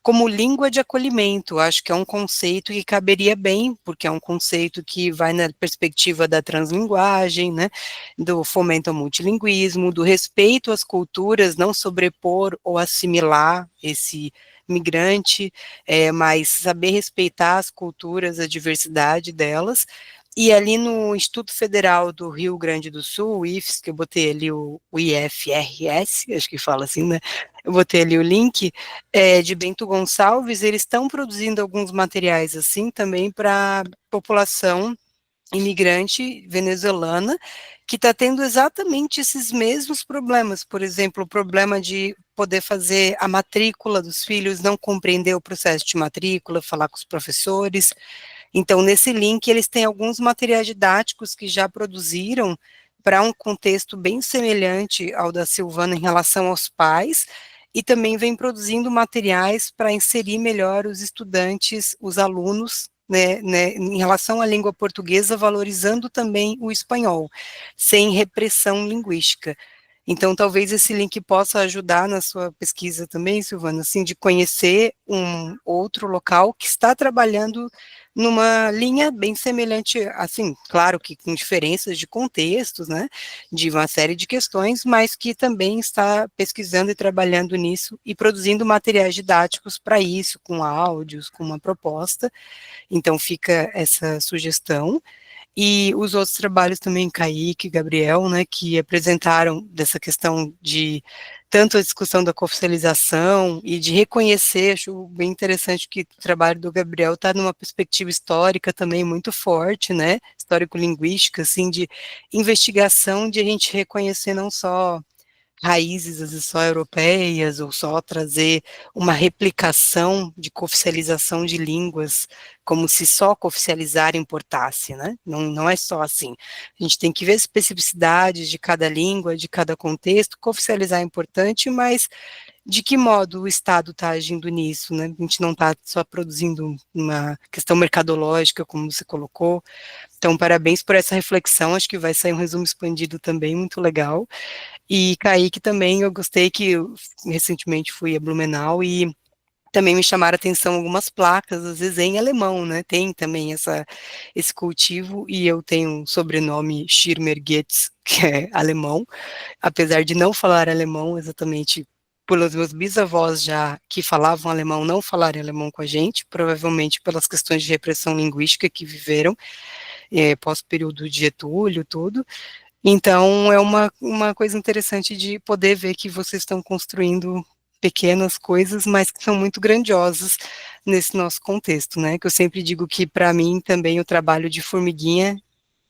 como língua de acolhimento. Acho que é um conceito que caberia bem, porque é um conceito que vai na perspectiva da translinguagem, né, do fomento ao multilinguismo, do respeito às culturas, não sobrepor ou assimilar esse migrante, mas saber respeitar as culturas, a diversidade delas. E ali no Instituto Federal do Rio Grande do Sul, o IFES, que eu botei ali o IFRS, acho que fala assim, né? Eu botei ali o link, de Bento Gonçalves, eles estão produzindo alguns materiais assim também para população imigrante venezuelana, que está tendo exatamente esses mesmos problemas, por exemplo, o problema de poder fazer a matrícula dos filhos, não compreender o processo de matrícula, falar com os professores. Então, nesse link, eles têm alguns materiais didáticos que já produziram para um contexto bem semelhante ao da Silvana em relação aos pais, e também vem produzindo materiais para inserir melhor os estudantes, os alunos, né, em relação à língua portuguesa, valorizando também o espanhol, sem repressão linguística. Então, talvez esse link possa ajudar na sua pesquisa também, Silvana, assim, de conhecer um outro local que está trabalhando numa linha bem semelhante, assim, claro que com diferenças de contextos, né, de uma série de questões, mas que também está pesquisando e trabalhando nisso e produzindo materiais didáticos para isso, com áudios, com uma proposta. Então, fica essa sugestão. e os outros trabalhos também, Kaique, Gabriel, né, que apresentaram dessa questão de tanto a discussão da cooficialização e de reconhecer, acho bem interessante que o trabalho do Gabriel está numa perspectiva histórica também muito forte, né, histórico-linguística, assim, de investigação, de a gente reconhecer não só raízes às vezes só europeias, ou só trazer uma replicação de cooficialização de línguas, como se só cooficializar importasse, né? Não é só assim. A gente tem que ver as especificidades de cada língua, de cada contexto, cooficializar é importante, mas de que modo o Estado está agindo nisso, né? A gente não está só produzindo uma questão mercadológica, como você colocou. Então, parabéns por essa reflexão, acho que vai sair um resumo expandido também, muito legal. E Kaique também, eu gostei que eu recentemente fui a Blumenau e também me chamaram a atenção algumas placas, às vezes em alemão, né? Tem também esse cultivo, e eu tenho um sobrenome Schirmer-Goetz, que é alemão, apesar de não falar alemão exatamente pelos meus bisavós já que falavam alemão, não falarem alemão com a gente, provavelmente pelas questões de repressão linguística que viveram, pós-período de Getúlio, tudo. Então, é uma coisa interessante de poder ver que vocês estão construindo pequenas coisas, mas que são muito grandiosas nesse nosso contexto, né? Que eu sempre digo que, para mim, também o trabalho de formiguinha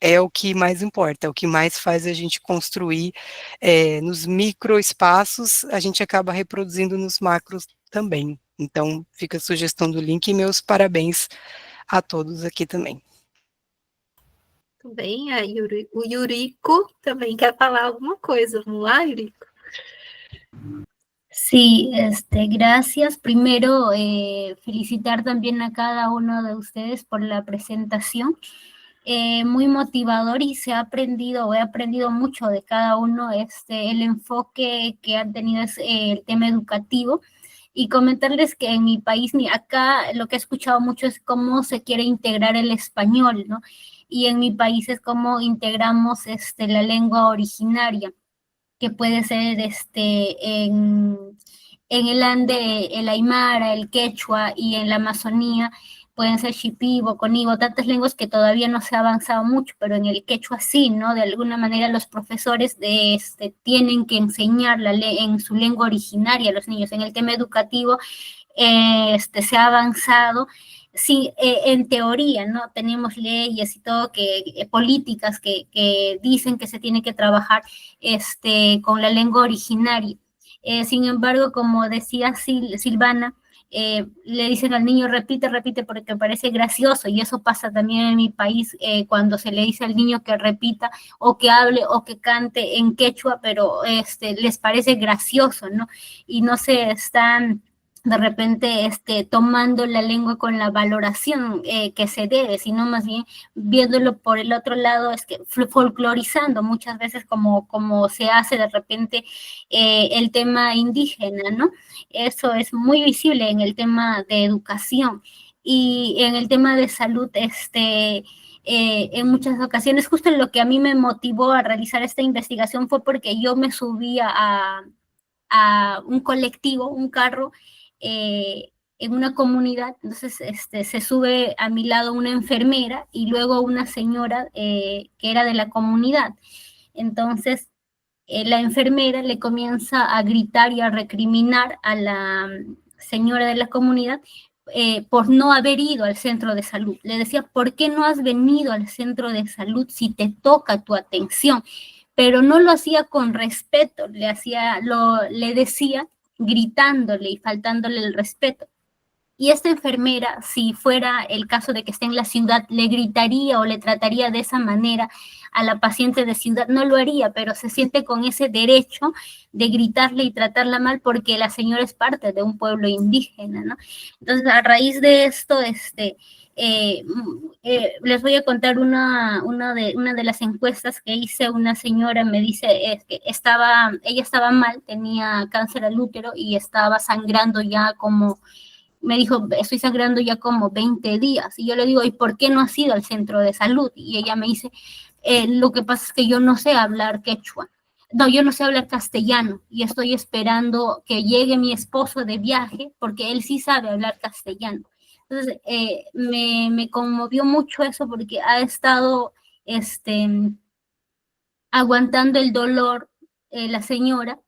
é o que mais importa, é o que mais faz a gente construir nos microespaços, a gente acaba reproduzindo nos macros também. Então, fica a sugestão do link e meus parabéns a todos aqui também. Muito bem, o Yuriko também quer falar alguma coisa. Vamos lá, Yuriko? Sí, gracias. Primero, felicitar también a cada uno de ustedes por la presentación. Muy motivador y se ha aprendido, he aprendido mucho de cada uno, el enfoque que han tenido es el tema educativo. Y comentarles que en mi país, acá lo que he escuchado mucho es cómo se quiere integrar el español, ¿no? Y en mi país es cómo integramos la lengua originaria, que puede ser en el Ande, el Aymara, el Quechua, y en la Amazonía pueden ser Shipibo, Conibo, tantas lenguas que todavía no se ha avanzado mucho, pero en el Quechua sí, ¿no? De alguna manera los profesores tienen que enseñar en su lengua originaria a los niños. En el tema educativo se ha avanzado. Sí, en teoría, ¿no? Tenemos leyes y todo, políticas que dicen que se tiene que trabajar con la lengua originaria. Sin embargo, como decía Silvana, le dicen al niño repite, repite porque parece gracioso, y eso pasa también en mi país cuando se le dice al niño que repita o que hable o que cante en quechua, pero les parece gracioso, ¿no? Y no se están de repente tomando la lengua con la valoración que se debe, sino más bien viéndolo por el otro lado, folclorizando muchas veces como se hace de repente el tema indígena, ¿no? Eso es muy visible en el tema de educación. Y en el tema de salud, en muchas ocasiones, justo lo que a mí me motivó a realizar esta investigación fue porque yo me subía a un colectivo, un carro, en una comunidad. Entonces se sube a mi lado una enfermera y luego una señora que era de la comunidad. Entonces la enfermera le comienza a gritar y a recriminar a la señora de la comunidad por no haber ido al centro de salud. Le decía, ¿por qué no has venido al centro de salud si te toca tu atención? Pero no lo hacía con respeto, le decía gritándole y faltándole el respeto. Y esta enfermera, si fuera el caso de que esté en la ciudad, le gritaría o le trataría de esa manera a la paciente de ciudad, no lo haría, pero se siente con ese derecho de gritarle y tratarla mal porque la señora es parte de un pueblo indígena, ¿no? Entonces, a raíz de esto, les voy a contar una de las encuestas que hice. Una señora me dice que ella estaba mal, tenía cáncer al útero y estaba sangrando ya me dijo, estoy sangrando ya como 20 días. Y yo le digo, ¿y por qué no has ido al centro de salud? Y ella me dice, lo que pasa es que yo no sé hablar quechua. No, yo no sé hablar castellano y estoy esperando que llegue mi esposo de viaje porque él sí sabe hablar castellano. Entonces, me conmovió mucho eso porque ha estado aguantando el dolor la señora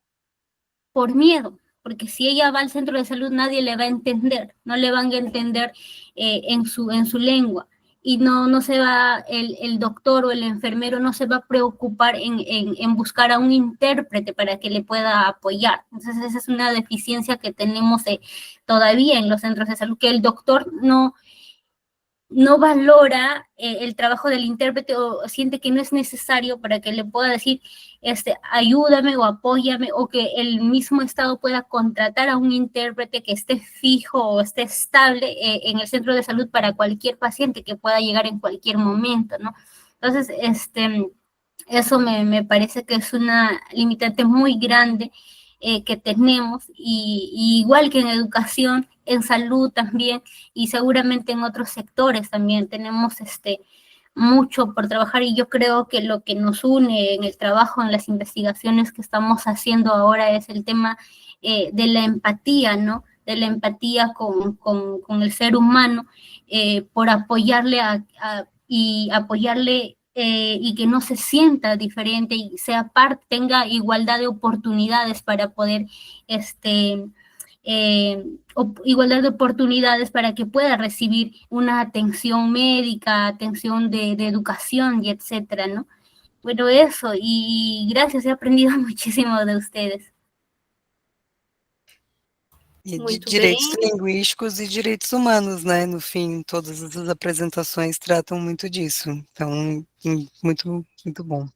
por miedo, porque si ella va al centro de salud nadie le va a entender, no le van a entender en su lengua, y no se va, el doctor o el enfermero no se va a preocupar en buscar a un intérprete para que le pueda apoyar. Entonces esa es una deficiencia que tenemos todavía en los centros de salud, que el doctor no valora el trabajo del intérprete, o siente que no es necesario para que le pueda decir, ayúdame o apóyame, o que el mismo Estado pueda contratar a un intérprete que esté fijo o esté estable en el centro de salud para cualquier paciente que pueda llegar en cualquier momento, ¿no? Entonces, eso me parece que es una limitante muy grande que tenemos, y igual que en educación, en salud también, y seguramente en otros sectores también tenemos mucho por trabajar, y yo creo que lo que nos une en el trabajo, en las investigaciones que estamos haciendo ahora, es el tema de la empatía, ¿no? De la empatía con el ser humano, por apoyarle y apoyarle y que no se sienta diferente y sea parte, tenga igualdad de oportunidades para poder, igualdad de oportunidades para que pueda recibir una atención médica, atención de educación y etcétera, ¿no? Bueno, eso, y gracias, he aprendido muchísimo de ustedes. E de Muito direitos bem. linguísticos e direitos humanos, né? No fim, todas essas apresentações tratam muito disso. Então, muito, muito bom.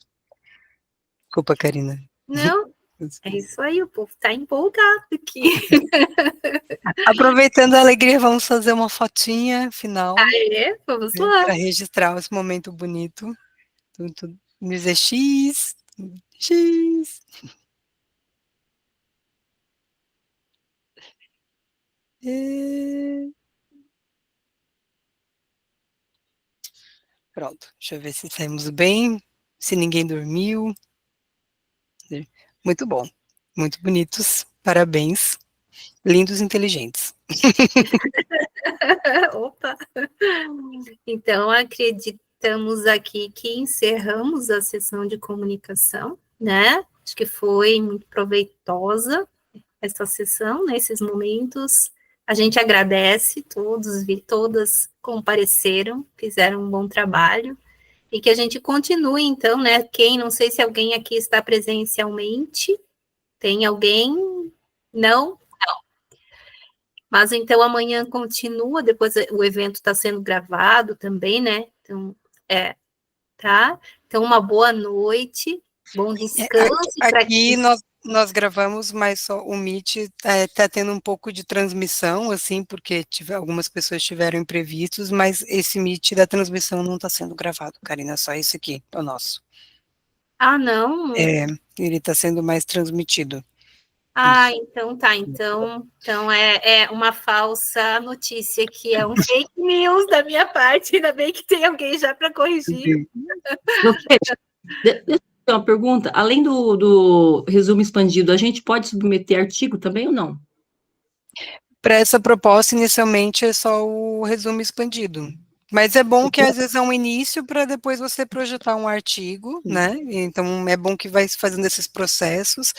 Desculpa, Karina. Não, é isso aí, o povo está empolgado aqui. Aproveitando a alegria, vamos fazer uma fotinha final. Vamos lá. Para registrar esse momento bonito. Me dizer X, X. Pronto, deixa eu ver se saímos bem, se ninguém dormiu. Muito bom, muito bonitos, parabéns, lindos e inteligentes. Opa! Então, acreditamos aqui que encerramos a sessão de comunicação, né? Acho que foi muito proveitosa essa sessão, nesses momentos. A gente agradece todas compareceram, fizeram um bom trabalho, e que a gente continue, então, né? Não sei se alguém aqui está presencialmente, tem alguém? Não? Mas então amanhã continua, depois o evento está sendo gravado também, né? Então, tá? Então, uma boa noite, bom descanso. Aqui nós gravamos, mas só o Meet está tendo um pouco de transmissão, assim, porque algumas pessoas tiveram imprevistos, mas esse Meet da transmissão não está sendo gravado, Karina, só esse aqui, é o nosso. Ah, não? Ele está sendo mais transmitido. Ah, então tá. Então é uma falsa notícia, que é um fake news da minha parte. Ainda bem que tem alguém já para corrigir. Deixa eu ter uma pergunta. Além do resumo expandido, a gente pode submeter artigo também ou não? Para essa proposta, inicialmente, é só o resumo expandido. Mas é bom que, às vezes, é um início para depois você projetar um artigo, né? Então, é bom que vai fazendo esses processos,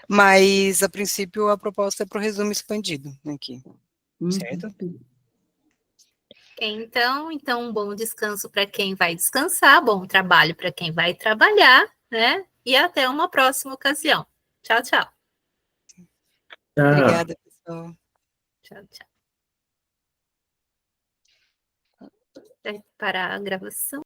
mas, a princípio, a proposta é para o resumo expandido aqui, certo? Então, um bom descanso para quem vai descansar, bom trabalho para quem vai trabalhar, né? E até uma próxima ocasião. Tchau, tchau. Obrigada, pessoal. Tchau, tchau. Vai parar a gravação.